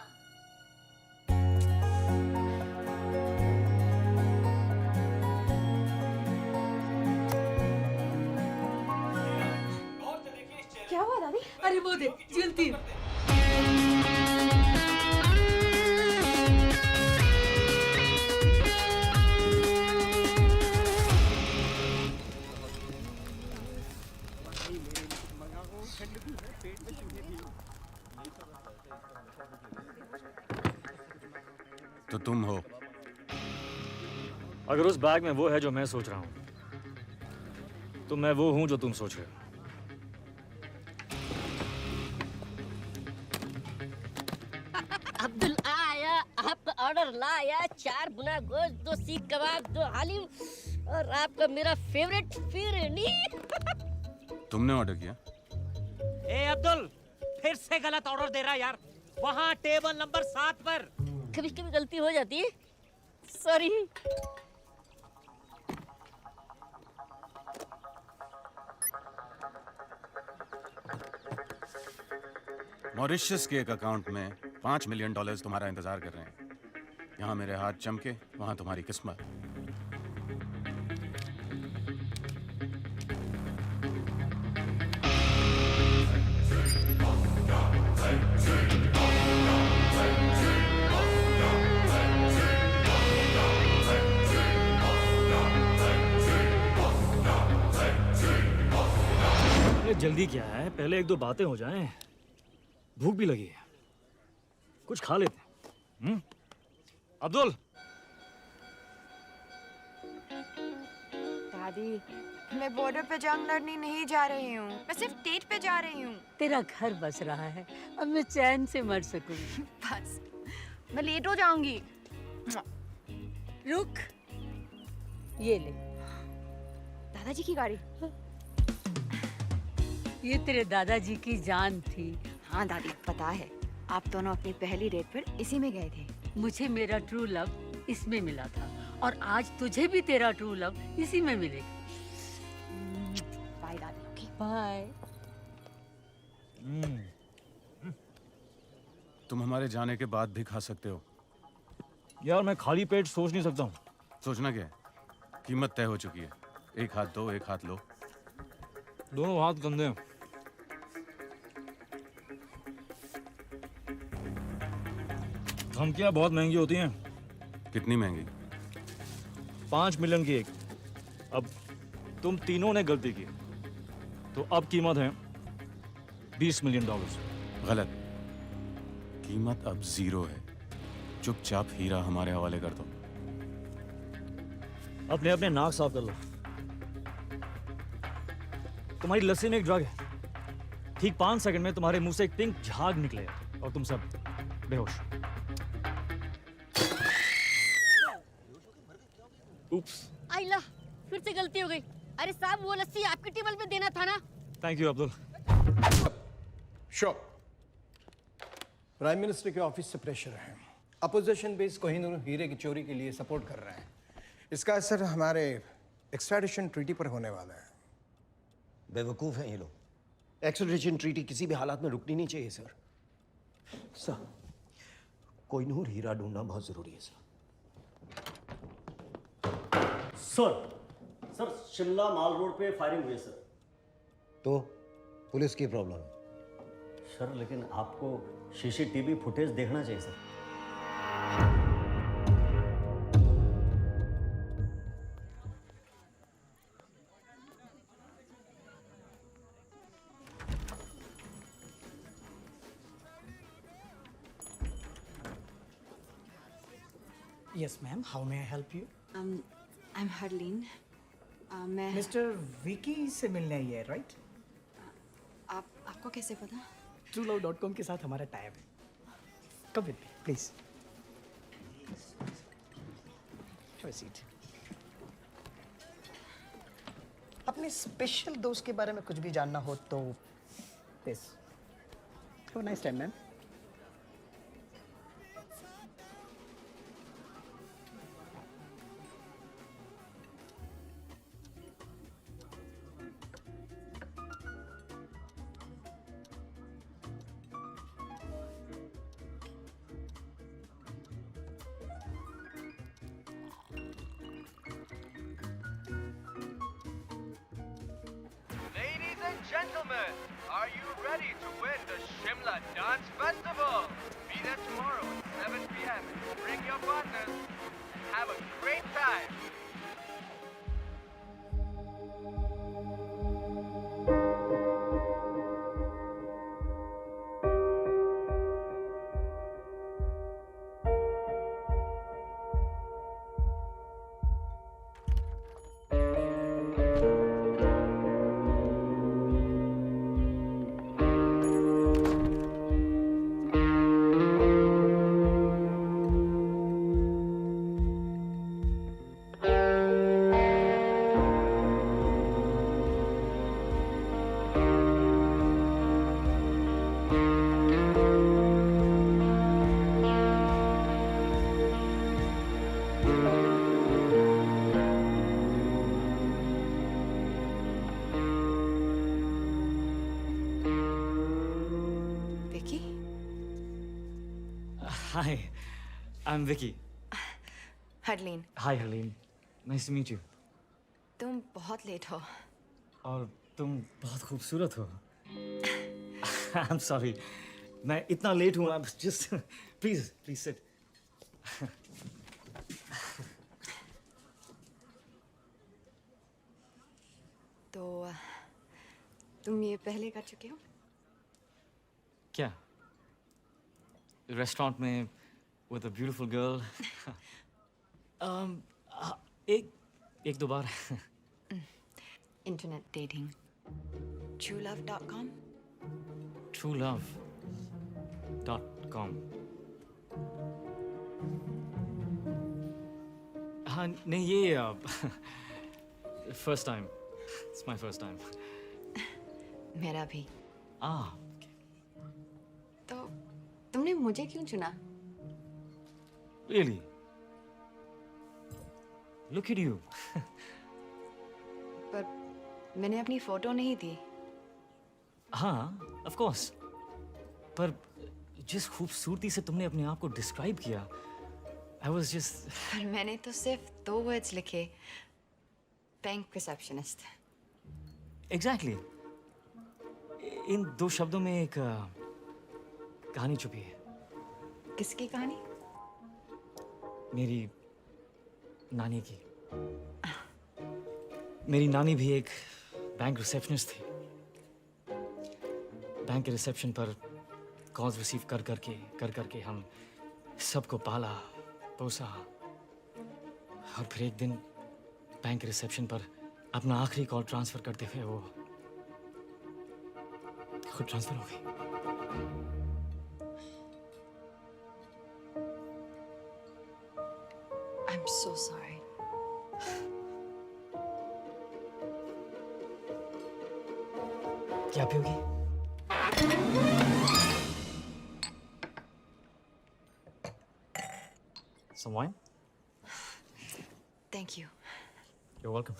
क्या हुआ दादी? अरे वो देख, जल्दी। तो तुम हो? अगर उस बैग में वो है जो मैं सोच रहा हूं, तो मैं वो हूं जो तुम सोच रहे हो। अब्दुल आया, आपका ऑर्डर लाया। 4 बुना गोश्त, 2 सीख कबाब, 2 हालिम और आपका मेरा फेवरेट फिरनी। तुमने ऑर्डर किया? ए अब्दुल, फिर से गलत ऑर्डर दे रहा है यार। वहाँ टेबल नंबर 7 पर। कभी कभी गलती हो जाती है, सॉरी। मॉरिशस के एक अकाउंट में $5 मिलियन तुम्हारा इंतजार कर रहे हैं। यहाँ मेरे हाथ चमके, वहाँ तुम्हारी किस्मत। जल्दी क्या है, पहले 1-2 बातें हो जाएं। भूख भी लगी है, कुछ खा लेते हैं। अब्दुल। दादी, मैं बॉर्डर पे जंग लड़ने नहीं जा रही हूँ, मैं सिर्फ डेट पे जा रही हूँ। तेरा घर बस रहा है, अब मैं चैन से मर सकूं। बस, मैं लेट हो जाऊंगी। रुक, ये ले। दादाजी की गाड़ी। ये तेरे दादाजी की जान थी। हाँ दादी, पता है। आप दोनों अपनी पहली डेट पर इसी में गए थे। मुझे मेरा ट्रू लव इसमें मिला था और आज तुझे भी तेरा ट्रू लव इसी में मिलेगा। बाय दादी। Okay bye. तुम हमारे जाने के बाद भी खा सकते हो। यार मैं खाली पेट सोच नहीं सकता हूँ। सोचना क्या है? कीमत तय हो चुकी है। एक हाथ दो, एक हाथ लो। दोनों हाथ गंदे हैं। धमकियाँ बहुत महंगी होती हैं। कितनी महंगी? 5 मिलियन की एक। अब तुम तीनों ने गलती की, तो अब कीमत है $20 मिलियन। गलत। कीमत अब 0 है। चुपचाप हीरा हमारे हवाले कर दो। अपने अपने नाक साफ कर लो। तुम्हारी लस्सी में एक ड्रग है। ठीक 5 सेकंड में तुम्हारे मुंह से एक पिंक झाग निकलेगा और तुम सब बेहोश। उप्स। आइला, फिर से गलती हो गई। अरे साहब, वो लस्सी आपकी टेबल पे देना था ना। Thank you Abdul. Sure. Prime minister के ऑफिस से प्रेशर है। अपोजिशन बेस कोहिनूर हीरे की चोरी के लिए सपोर्ट कर रहे हैं। इसका असर हमारे एक्सट्रैडिशन ट्रीटी पर होने वाला है। बेवकूफ़ हैं ये लोग। एक्सट्रैडिशन ट्रीटी किसी भी हालात में रुकनी नहीं चाहिए सर। सर, कोहिनूर हीरा ढूंढना बहुत ज़रूरी है सर। सर शिमला माल रोड पे फायरिंग हुई है सर। तो पुलिस की प्रॉब्लम है सर, लेकिन आपको सीसीटीवी फुटेज देखना चाहिए sir. Yes, ma'am. How may I help you? I'm Harleen. मैं मिस्टर विकी से मिलने आई है, राइट? आपको कैसे पता? TrueLove.com के साथ हमारा टाइप है। Come with me, please. Have a seat. अपने स्पेशल दोस्त के बारे में कुछ भी जानना हो तो this. Have a nice time, ma'am. Ladies and gentlemen, are you ready to win the Shimla Dance Festival? Be there tomorrow at 7 p.m. Bring your partners and have a great time. Hi, I'm Vicky. Harleen, Hi, Harleen. Nice to meet you. तुम बहुत late हो। और तुम बहुत खूबसूरत हो। I'm sorry. मैं इतना लेट हूँ। Just please sit. तो तुम ये पहले कर चुके हो? क्या? रेस्टोरेंट में with a beautiful girl. एक दो बार. Internet dating. TrueLove.com. TrueLove.com. हाँ नहीं ये first time. It's my first time. मेरा भी। Ah. तो तुमने मुझे क्यों चुना? Really? Look at you. पर मैंने अपनी फोटो नहीं दी। हाँ, of course. पर जिस खूबसूरती से तुमने अपने आप को डिस्क्राइब किया, I was just. पर मैंने तो सिर्फ 2 वर्ड्स लिखे, बैंक रिसेप्शनिस्ट। Exactly. इन 2 शब्दों में एक कहानी छुपी है। किसकी कहानी? मेरी नानी की। मेरी नानी भी एक बैंक रिसेप्शनिस्ट थी। बैंक के रिसेप्शन पर कॉल्स रिसीव कर करके हम सबको पाला पोसा और फिर एक दिन बैंक के रिसेप्शन पर अपना आखिरी कॉल ट्रांसफर करते हुए वो खुद ट्रांसफर हो गई। I'm so sorry. क्या पियोगी? Some wine? Thank you. You're welcome.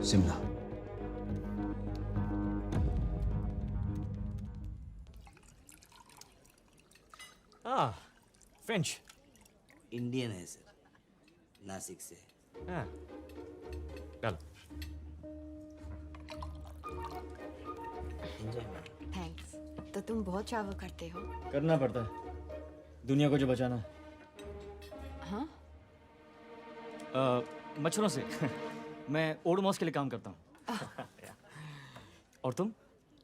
Shimla. French. Indian है सर, नासिक से। हाँ, चलो। थैंक्स। तो तुम बहुत ट्रैवल करते हो? करना पड़ता है, दुनिया को जो बचाना है। हाँ? मच्छरों से। मैं ओडोमॉस के लिए काम करता हूँ। और तुम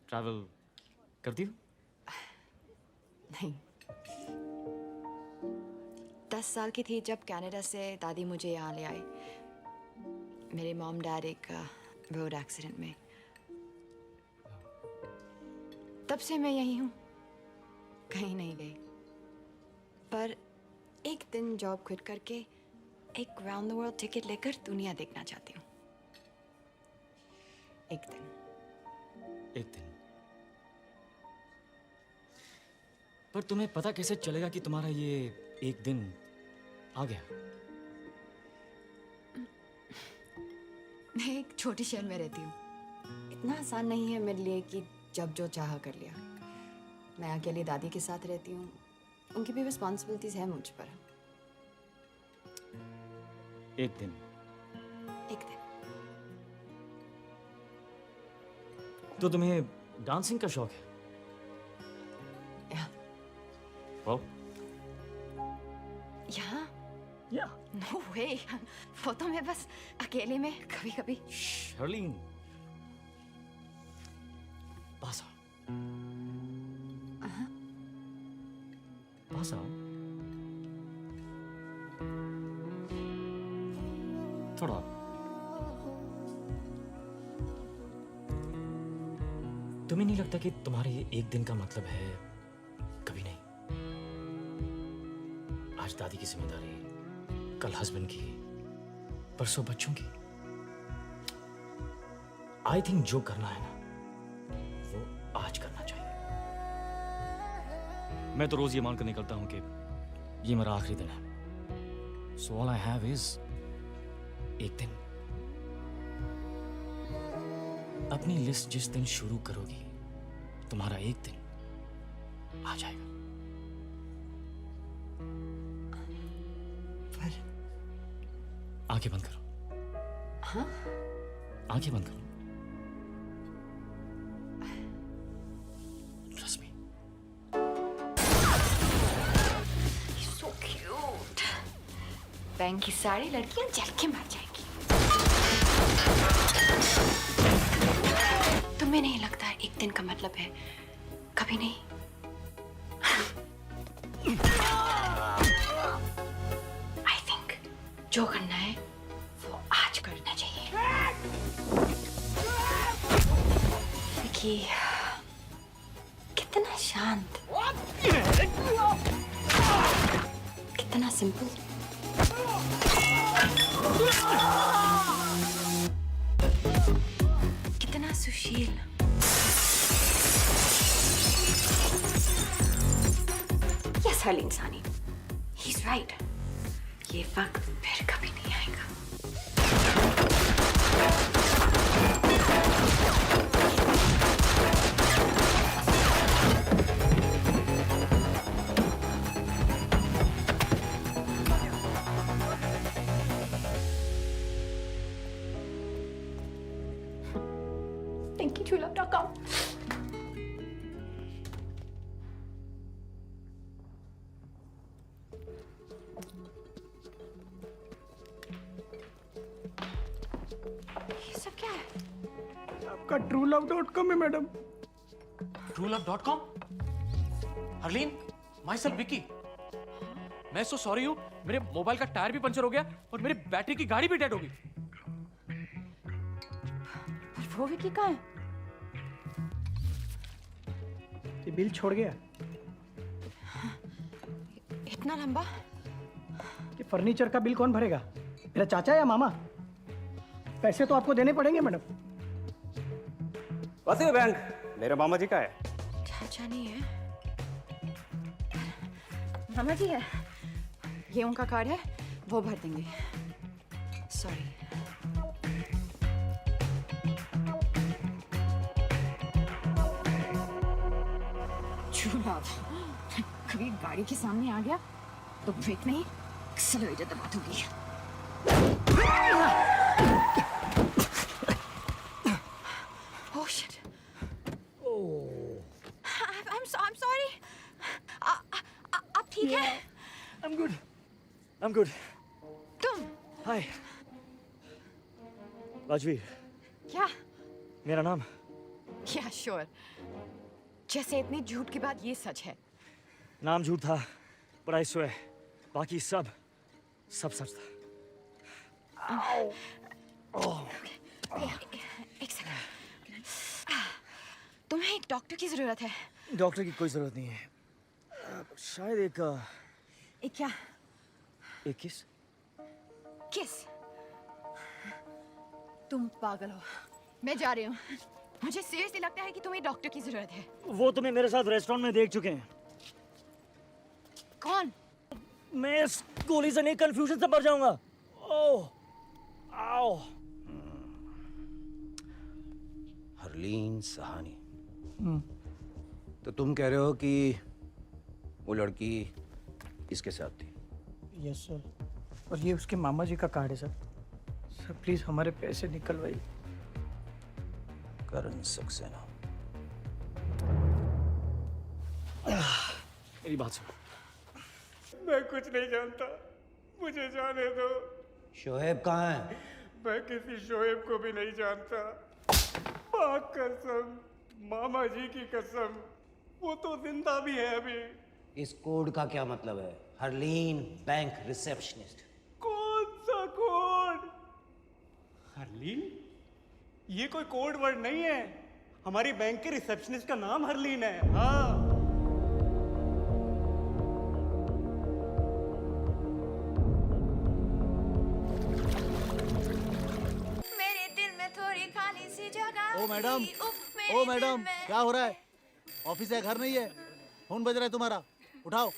ट्रैवल करती हो? नहीं। 10 साल की थी जब कनाडा से दादी मुझे यहाँ ले आई। मेरे मॉम डैड एक रोड एक्सीडेंट में। तब से मैं यही हूँ, कहीं नहीं गई। पर एक दिन जॉब क्विट करके एक राउंड द वर्ल्ड टिकट लेकर दुनिया देखना चाहती हूँ। एक दिन। पर तुम्हें पता कैसे चलेगा कि तुम्हारा ये एक दिन आ गया? मैं एक छोटी शहर में रहती हूँ। इतना आसान नहीं है मेरे लिए कि जब जो चाहा कर लिया। मैं अकेली दादी के साथ रहती हूँ, उनकी भी रिस्पॉन्सिबिलिटीज है मुझ पर। एक दिन। तो तुम्हें डांसिंग का शौक है? Well? यहाँ? Yeah. No way. वो तो मैं बस अकेले में कभी-कभी। Charlene. पास आओ। पास आओ। थोड़ा। तुम्हें नहीं लगता कि तुम्हारे ये एक दिन का मतलब है कभी नहीं? आज दादी की जिम्मेदारी, कल हस्बैंड की, परसों बच्चों की। आई थिंक जो करना है ना, वो आज करना चाहिए। मैं तो रोज ये मानकर निकलता हूं कि ये मेरा आखिरी दिन है। So all I have is एक दिन। अपनी लिस्ट जिस दिन शुरू करोगी, तुम्हारा एक दिन आ जाएगा। पर आंखें बंद करो। हाँ? आंखें बंद करो। Trust me. So cute. Bank की सारी लड़कियां जल के मर जाएंगी। तुम्हें नहीं लगता एक दिन का मतलब है कभी नहीं? I think जो करना है वो आज करना चाहिए। विकी, कितना शांत, कितना सिंपल। कितना सुशील। Yes, Harleen Sani. He's right. ये वक्त फिर कभी नहीं आएगा। Thank you, TrueLove.com. ये सब क्या है? आपका TrueLove.com है madam. TrueLove.com? Harleen, my self Vicky. मैं सो सॉरी हूँ, मेरे मोबाइल का टायर भी पंचर हो गया और मेरी बैटरी की गाड़ी भी डेड हो गई। वो विकी कहाँ है? ये बिल छोड़ गया। इतना लंबा? ये फर्नीचर का बिल कौन भरेगा? मेरा चाचा या मामा? पैसे तो आपको देने पड़ेंगे मैडम। वैसे बैंक मेरे मामा जी का है। चाचा नहीं है, मामा जी है। ये उनका कार्ड है, वो भर देंगे। सॉरी। चूल्हा कभी गाड़ी के सामने आ गया तो ब्रेक नहीं, एक्सेलरेटर दबा दूंगी। Oh shit. I'm sorry. आप ठीक हैं? I'm good. I'm good. तुम? Hi. राजवीर, क्या? मेरा नाम। क्या श्योर? जैसे इतनी झूठ के बाद ये सच है। नाम झूठ था, पर आई स्वेयर बाकी सब सच था। एक सेकंड। तुम्हें एक डॉक्टर की जरूरत है। डॉक्टर की कोई जरूरत नहीं है। शायद एक क्या? एक किस? किस? तुम पागल हो। मैं जा रही हूँ। मुझे सीरियसली लगता है कि तुम्हें डॉक्टर की जरूरत है। वो तुम्हें मेरे साथ रेस्टोरेंट में देख चुके हैं। कौन? मैं इस गोली से नहीं, कंफ्यूजन से मर जाऊंगा। ओह, आओ। हरलीन सहानी। तो तुम कह रहे हो कि वो लड़की इसके साथ थी? Yes sir. और ये उसके मामा जी का कार्ड है सर। सर प्लीज हमारे पैसे निकलवाइए। करण सक्सेना। मेरी बात सुनो। मैं कुछ नहीं जानता, मुझे जाने दो। शोएब कहाँ है? मैं किसी शोएब को भी नहीं जानता। पाक कसम, मामा जी की कसम, वो तो जिंदा भी है अभी। इस कोड का क्या मतलब है? Harleen bank receptionist. कौन सा कोड? हरलीन? ये कोई कोड वर्ड नहीं है। हमारी बैंक के रिसेप्शनिस्ट का नाम हरलीन है। हाँ। मेरे दिल में थोड़ी खाली सी जगह। ओ मैडम, ओ मैडम, क्या हो रहा है? ऑफिस है, घर नहीं है? फोन बज रहा है तुम्हारा, उठाओ।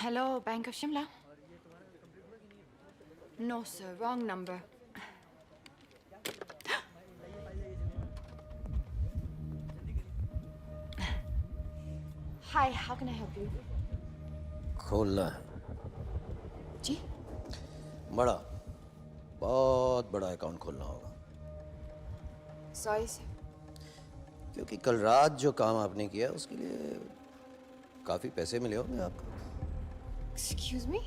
Hello, Bank of Shimla. No, sir, wrong number. Hi, how can I help you? खोलना है। जी? बड़ा, बहुत बड़ा अकाउंट खोलना होगा। Sorry, sir. क्योंकि कल रात जो काम आपने किया उसके लिए काफी पैसे मिले होंगे आपको। Excuse me?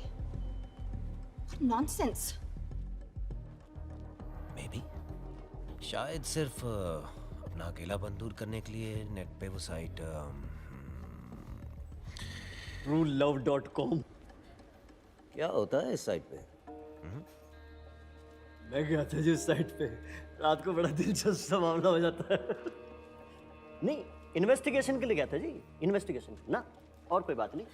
What nonsense! Maybe. शायद सिर्फ अपना अकेलापन दूर करने के लिए नेट पे वो साइट truelove.com। क्या होता है इस साइट पे? मैं गया था जिस साइट पे, रात को बड़ा दिलचस्प सा मामला हो जाता है। नहीं, इन्वेस्टिगेशन के लिए गया था जी, इन्वेस्टिगेशन ना, और कोई बात नहीं।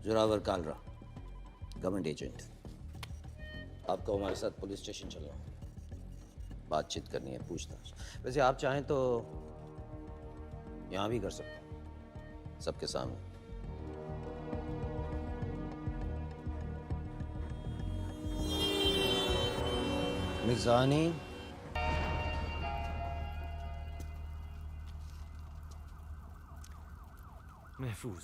Zorawar Kalra, government agent. आपको हमारे साथ पुलिस स्टेशन चलना है, बातचीत करनी है, पूछताछ। वैसे आप चाहें तो यहाँ भी कर सकते हैं, सबके सामने। मिर्जानी, महफूज।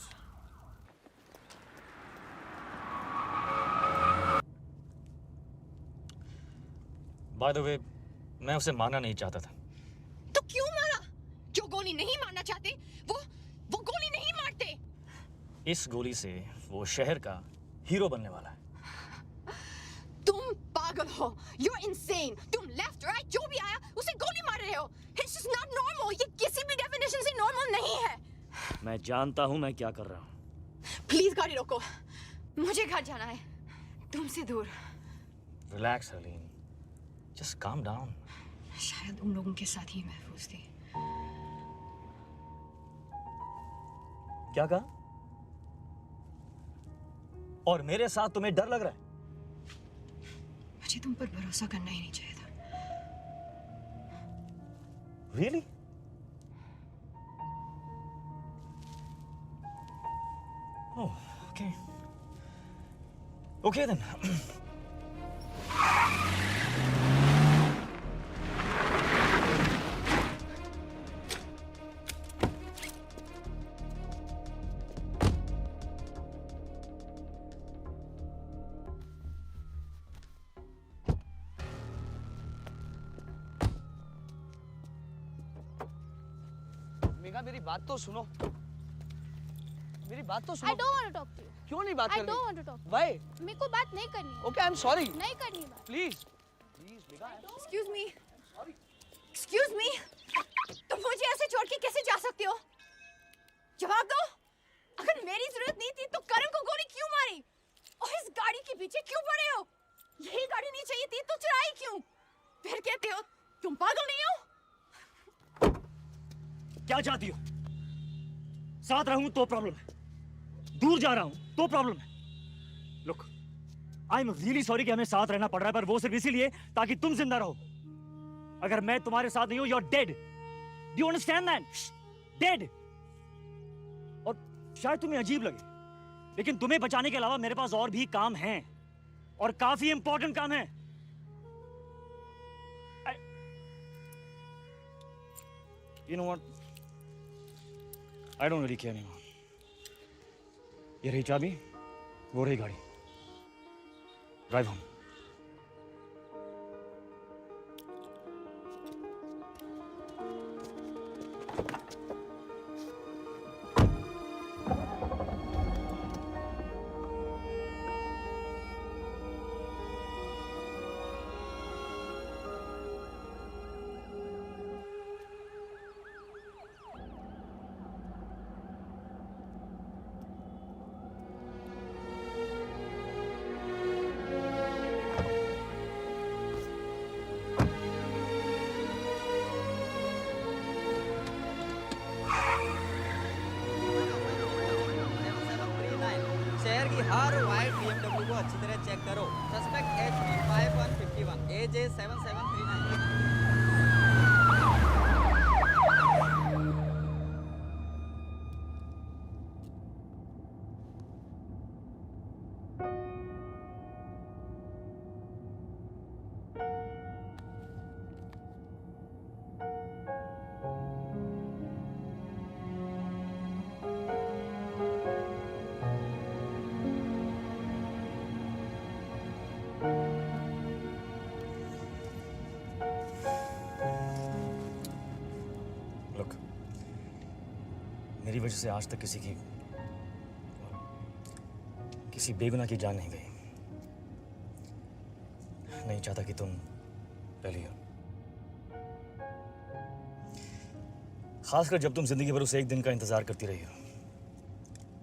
बाय द वे, मैं उसे मारना नहीं चाहता था। तो क्यों मारा? जो गोली नहीं मारना चाहते, वो गोली नहीं मारते। इस गोली से वो शहर का हीरो बनने वाला है। तुम पागल हो। You're insane. तुम लेफ्ट राइट जो भी आया मैं जानता हूं मैं क्या कर रहा हूं। प्लीज गाड़ी रोको, मुझे घर जाना है, तुमसे दूर। Relax Harleen, just calm down. शायद उन लोगों के साथ ही महफूज थी। क्या कहा? और मेरे साथ तुम्हें डर लग रहा है? मुझे तुम पर भरोसा करना ही नहीं चाहिए था। Really? Oh, okay. Okay then. Megha मेरी बात तो सुनो, मेरी बात तो सुनो। I don't want to talk to you. क्यों नहीं बात I करनी? don't want to talk. Why? मेरे को बात नहीं करनी है। Okay, I'm sorry. नहीं करनी है बात। Please, please, Megha. Excuse me. Excuse me. तुम मुझे ऐसे छोड़ के कैसे जा सकते हो? जवाब दो। अगर मेरी जरूरत नहीं थी तो करण को गोली क्यों मारी? और इस गाड़ी के पीछे क्यों पड़े हो? यही गाड़ी नहीं चाहिए थी तो चुराई क्यों? फिर कहते हो तुम पागल नहीं हो? क्या चाहती हो? साथ रहूं तो प्रॉब्लम है, दूर जा रहा हूं तो प्रॉब्लम है। Look, I am really sorry कि हमें साथ रहना पड़ रहा है, पर वो सिर्फ इसीलिए ताकि तुम जिंदा रहो। अगर मैं तुम्हारे साथ नहीं हूं, you are dead. Do you understand that? Dead. और शायद तुम्हें अजीब लगे, लेकिन तुम्हें बचाने के अलावा मेरे पास और भी काम हैं, और काफी इंपॉर्टेंट काम है। You know what? I don't really care anymore. ये रही चाबी, वो रही गाड़ी। Drive home. शहर की हर वाइट BMW को अच्छी तरह चेक करो। Suspect HP 5151 AJ 7739। मेरी वजह से आज तक किसी बेगुनाह की जान नहीं गई। नहीं चाहता कि तुम पहली हो, खासकर जब तुम जिंदगी भर उस एक दिन का इंतजार करती रही हो।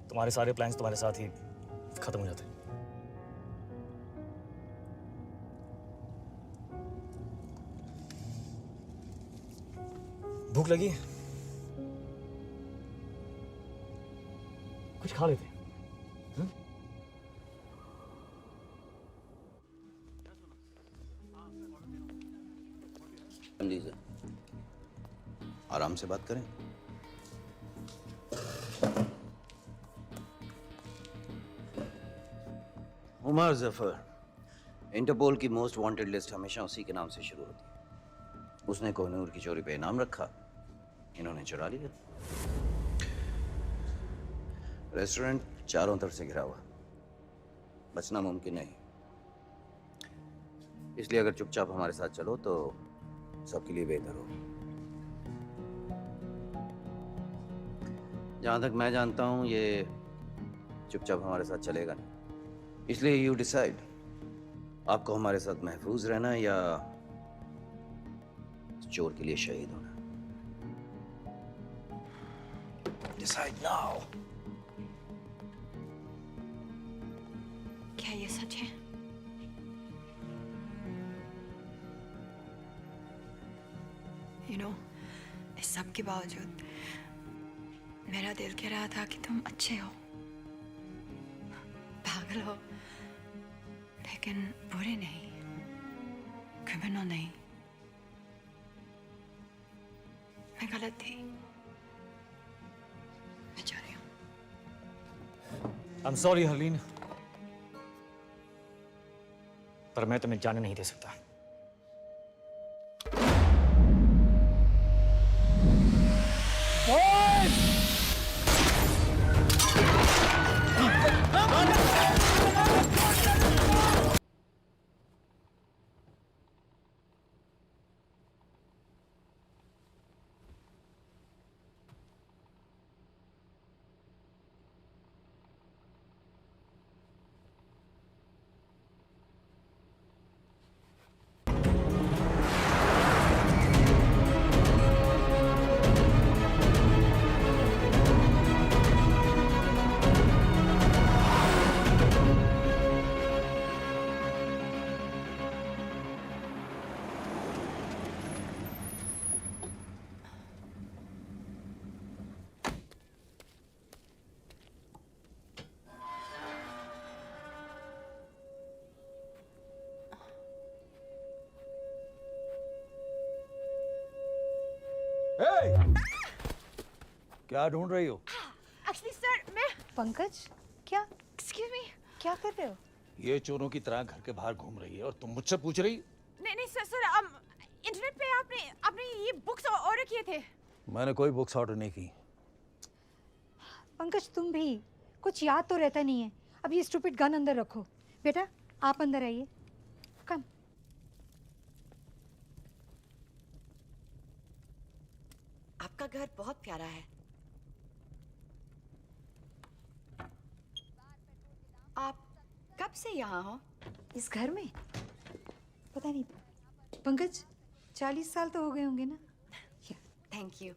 तुम्हारे सारे प्लान्स तुम्हारे साथ ही खत्म हो जाते। भूख लगी? कुछ खा लेते। लीजिए, आराम से बात करें। उमर जफर, इंटरपोल की मोस्ट वांटेड लिस्ट हमेशा उसी के नाम से शुरू होती है। उसने कोहिनूर की चोरी पे इनाम रखा, इन्होंने चुरा लिया। रेस्टोरेंट चारों तरफ से घिरा हुआ, बचना मुमकिन नहीं। इसलिए अगर चुपचाप हमारे साथ चलो तो सबके लिए बेहतर हो। जहां तक मैं जानता हूं ये चुपचाप हमारे साथ चलेगा नहीं। इसलिए यू डिसाइड, आपको हमारे साथ महफूज रहना है या चोर के लिए शहीद होना। Decide now. क्या ये सच है? You know, इस सब के बावजूद मेरा दिल कह रहा था कि तुम अच्छे हो, पागल हो, लेकिन बुरे नहीं, क्रिमिनल नहीं। मैं गलत थी। मैं जा रही हूँ। I'm sorry हरलीन, पर मैं तुम्हें जाने नहीं दे सकता। क्या ढूंढ रही हो? एक्चुअली सर मैं पंकज क्या एक्सक्यूज मी क्या कर रहे हो? ये चोरों की तरह घर के बाहर घूम रही है और तुम मुझसे पूछ रही? नहीं नहीं सर सर इंटरनेट पे आपने ये बुक्स ऑर्डर किए थे। मैंने कोई बुक्स ऑर्डर नहीं की। पंकज तुम भी कुछ याद तो रहता नहीं है। अब ये स्टूपिड गन अंदर रखो। बेटा आप अंदर आइए। कम। आपका घर बहुत प्यारा है। आप कब से यहाँ हो? इस घर में पता नहीं पंकज 40 साल तो हो गए होंगे ना। Thank you.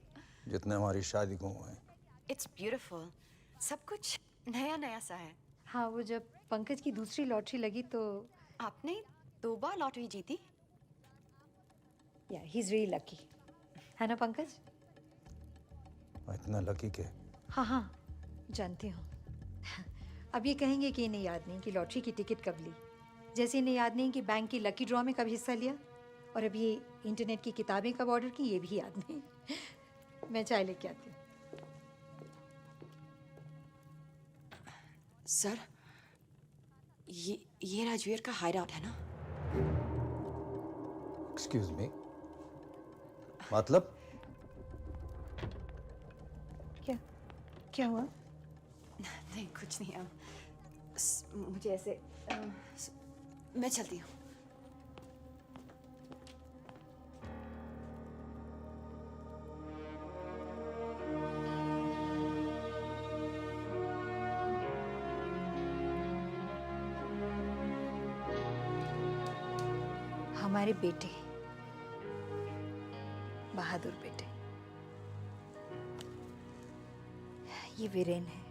जितने हमारी शादी को हुए हैं। It's beautiful. सब कुछ नया नया सा है। हाँ वो जब पंकज की दूसरी लॉटरी लगी तो आपने 2 बार लॉटरी जीती? या ही इज रियली लकी है ना पंकज? इतना लकी के? हाँ हाँ जानती हूँ। अब ये कहेंगे कि इन्हें याद नहीं कि लॉटरी की टिकट कब ली, जैसे इन्हें याद नहीं कि बैंक की लकी ड्रॉ में कब हिस्सा लिया, और अब ये इंटरनेट की किताबें कब ऑर्डर की ये भी याद नहीं। मैं चाय लेके आती हूँ। सर ये राजवीर का हाइडआउट है ना? एक्सक्यूज मी, मतलब? क्या हुआ? नहीं कुछ नहीं। मुझे ऐसे मैं चलती हूँ। हमारे बेटे बहादुर बेटे, ये वीरेन है,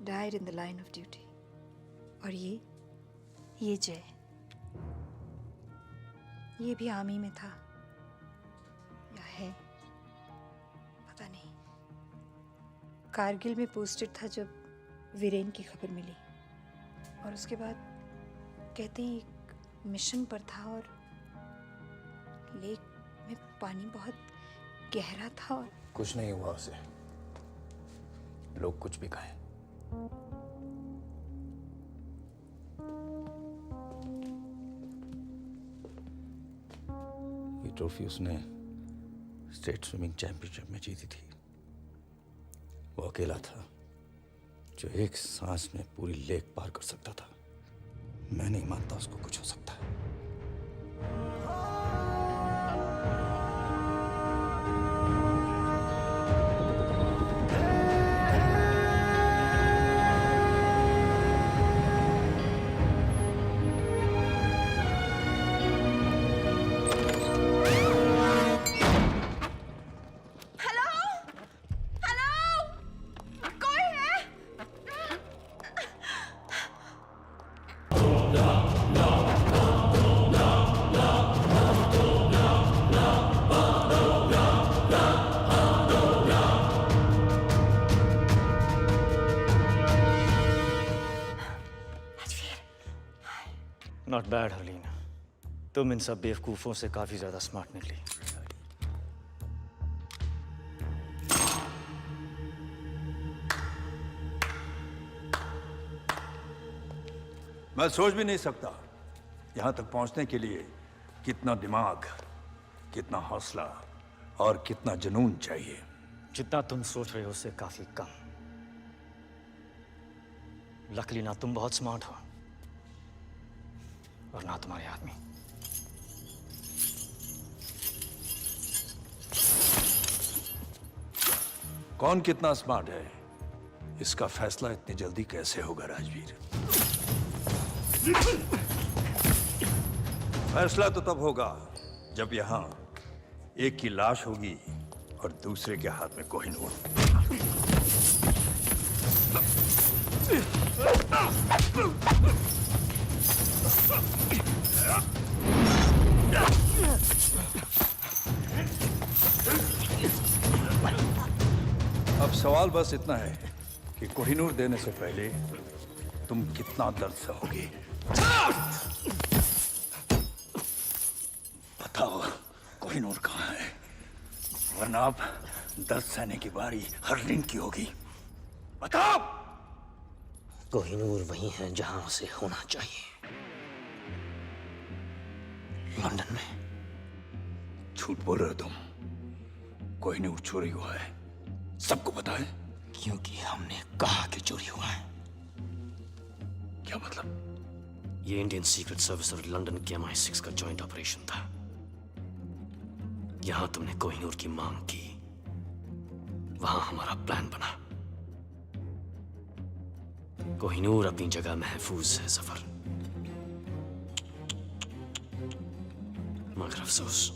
died in the line of duty, और ये जय, ये भी आर्मी में था या है पता नहीं। कारगिल में पोस्टेड था जब वीरेन की खबर मिली, और उसके बाद कहते हैं एक मिशन पर था और लेक में पानी बहुत गहरा था और कुछ नहीं हुआ उसे, लोग कुछ भी कहें। ये ट्रॉफी उसने स्टेट स्विमिंग चैंपियनशिप में जीती थी। वो अकेला था जो एक सांस में पूरी लेक पार कर सकता था। मैं नहीं मानता उसको कुछ हो सकता है। Hello hello not bad Harleen, तुम इन सब बेवकूफों से काफी ज्यादा स्मार्ट निकली। मैं सोच भी नहीं सकता यहां तक पहुंचने के लिए कितना दिमाग, कितना हौसला और कितना जुनून चाहिए। जितना तुम सोच रहे हो उससे काफी कम। लकीली ना तुम बहुत स्मार्ट हो और ना तुम्हारे आदमी। कौन कितना स्मार्ट है इसका फैसला इतनी जल्दी कैसे होगा राजवीर? फैसला तो तब होगा जब यहां एक की लाश होगी और दूसरे के हाथ में कोहिनूर। अब सवाल बस इतना है कि कोहिनूर देने से पहले तुम कितना दर्द सहोगे। बताओ कोहिनूर कहाँ है, वरना अब दर्द सहने की बारी हरलीन की होगी। बताओ। कोहिनूर वही है जहां उसे होना चाहिए, लंदन में। झूठ बोल रहे हो तुम। कोहिनूर चोरी हुआ है, सबको पता है। क्योंकि हमने कहा कि चोरी हुआ है। क्या मतलब? ये इंडियन सीक्रेट सर्विस और लंदन के MI6 का जॉइंट ऑपरेशन था। यहां तुमने कोहिनूर की मांग की, वहां हमारा प्लान बना। कोहिनूर अपनी जगह महफूज है सफर, मगर अफसोस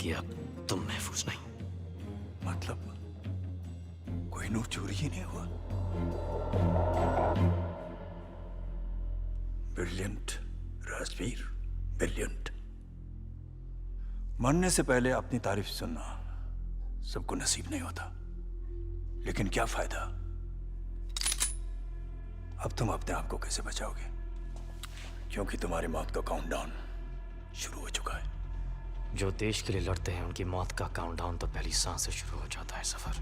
कि अब तुम महफूज नहीं। मतलब कोहिनूर चोरी ही नहीं हुआ? Brilliant Rajveer, brilliant. मरने से पहले अपनी तारीफ सुनना सबको नसीब नहीं होता, लेकिन क्या फायदा? अब तुम अपने आप को कैसे बचाओगे? क्योंकि तुम्हारी मौत का काउंटडाउन शुरू हो चुका है। जो देश के लिए लड़ते हैं उनकी मौत का काउंटडाउन तो पहली सांस से शुरू हो जाता है सफर।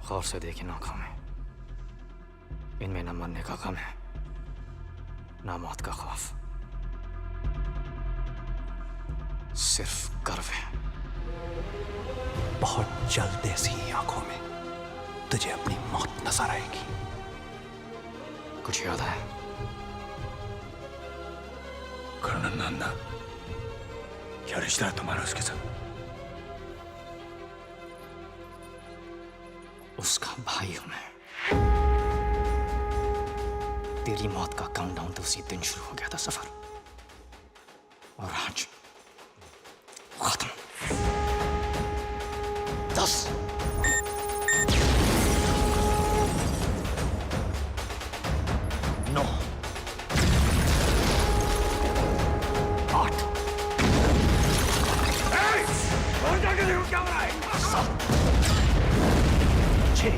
गौर से देखें आंखों में, इनमें न मरने का गम है ना मौत का खौफ, सिर्फ गर्व है। बहुत जल्द ऐसी आंखों में तुझे अपनी मौत नजर आएगी। कुछ याद है? कर्नल नंदा, क्या रिश्ता है तुम्हारा उसके साथ? उसका भाई हूं मैं। तेरी मौत का काउंटडाउन तो उसी दिन शुरू हो गया था सफर, और आज खत्म। 10 9 8 और जाके देखो क्या हो रहा है। 7 6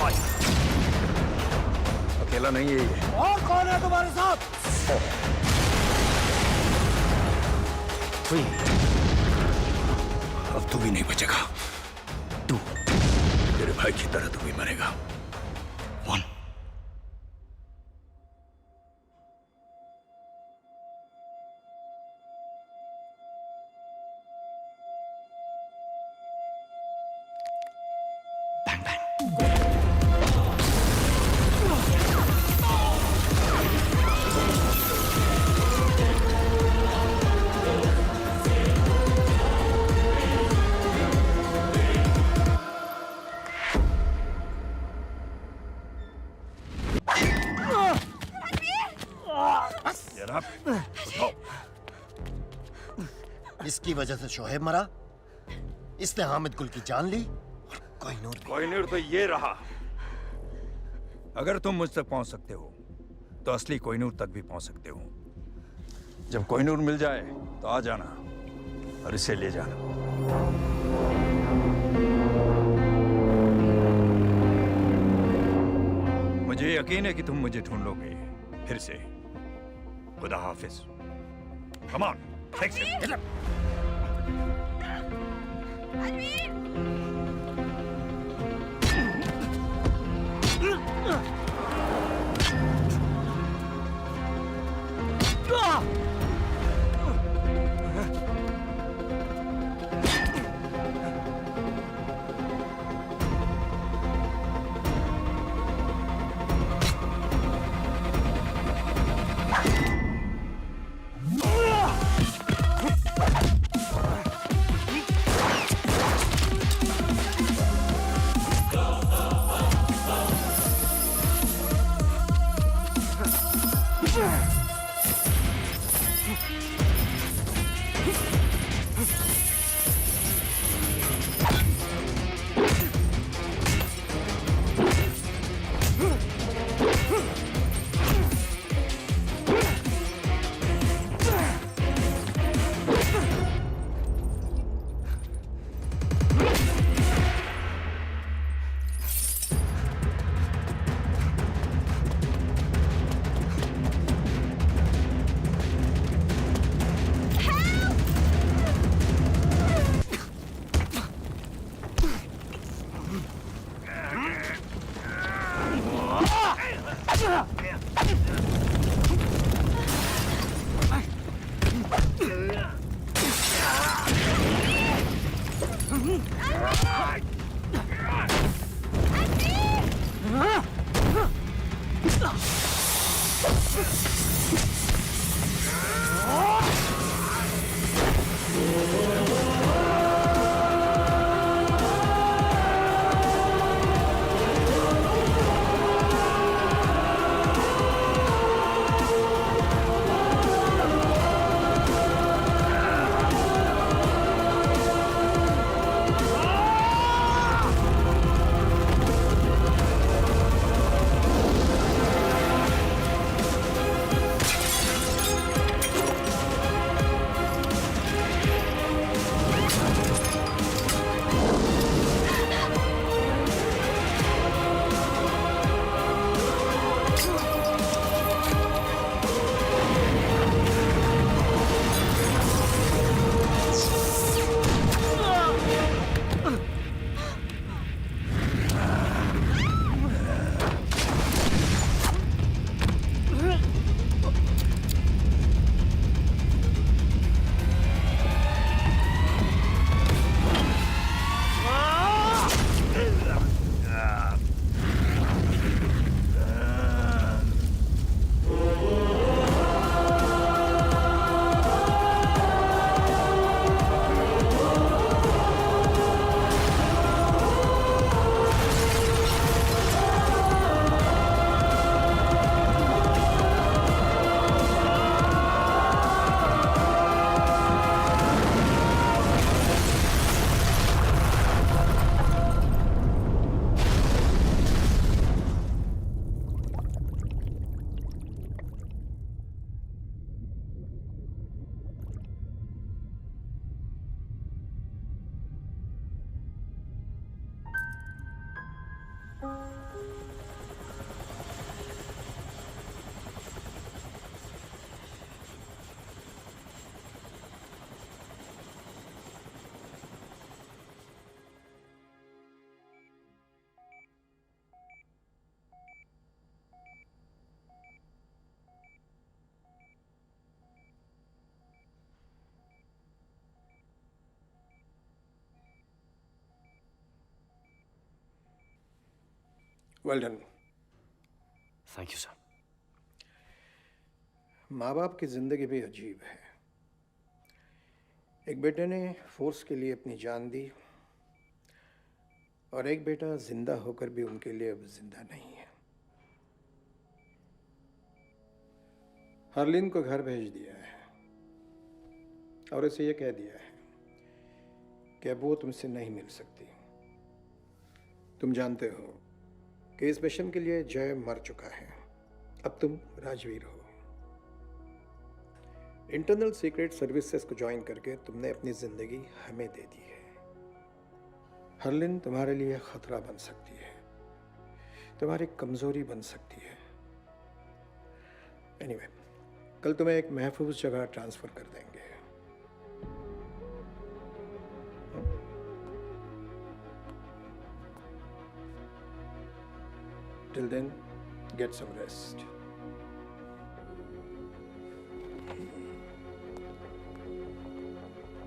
5 अकेला नहीं है ये। और कौन है तुम्हारे साथ? 3 अब तू भी नहीं बचेगा। 2 तेरे भाई की तरह तू भी मरेगा। 1 इसकी वजह से शोहेब मरा, इसने हामिद गुल की जान ली, और कोहिनूर तो ये रहा। अगर तुम मुझ तक पहुंच सकते हो तो असली कोहिनूर तक भी पहुंच सकते हो। जब कोहिनूर मिल जाए तो आ जाना और इसे ले जाना। मुझे यकीन है कि तुम मुझे ढूंढ लोगे फिर से। खुदा हाफिज। Come on, take it. Well done. Thank you sir. माँ बाप की जिंदगी भी अजीब है। एक बेटे ने फोर्स के लिए अपनी जान दी और एक बेटा जिंदा होकर भी उनके लिए अब जिंदा नहीं है। हरलीन को घर भेज दिया है और इसे यह कह दिया है कि अब वो तुमसे नहीं मिल सकती। तुम जानते हो कि इस मिशन के लिए जय मर चुका है, अब तुम राजवीर हो। इंटरनल सीक्रेट सर्विसेज को ज्वाइन करके तुमने अपनी जिंदगी हमें दे दी है। हरलिन तुम्हारे लिए खतरा बन सकती है। तुम्हारी कमजोरी बन सकती है। एनीवे, कल तुम्हें एक महफूज जगह ट्रांसफर कर देंगे। Till then, get some rest.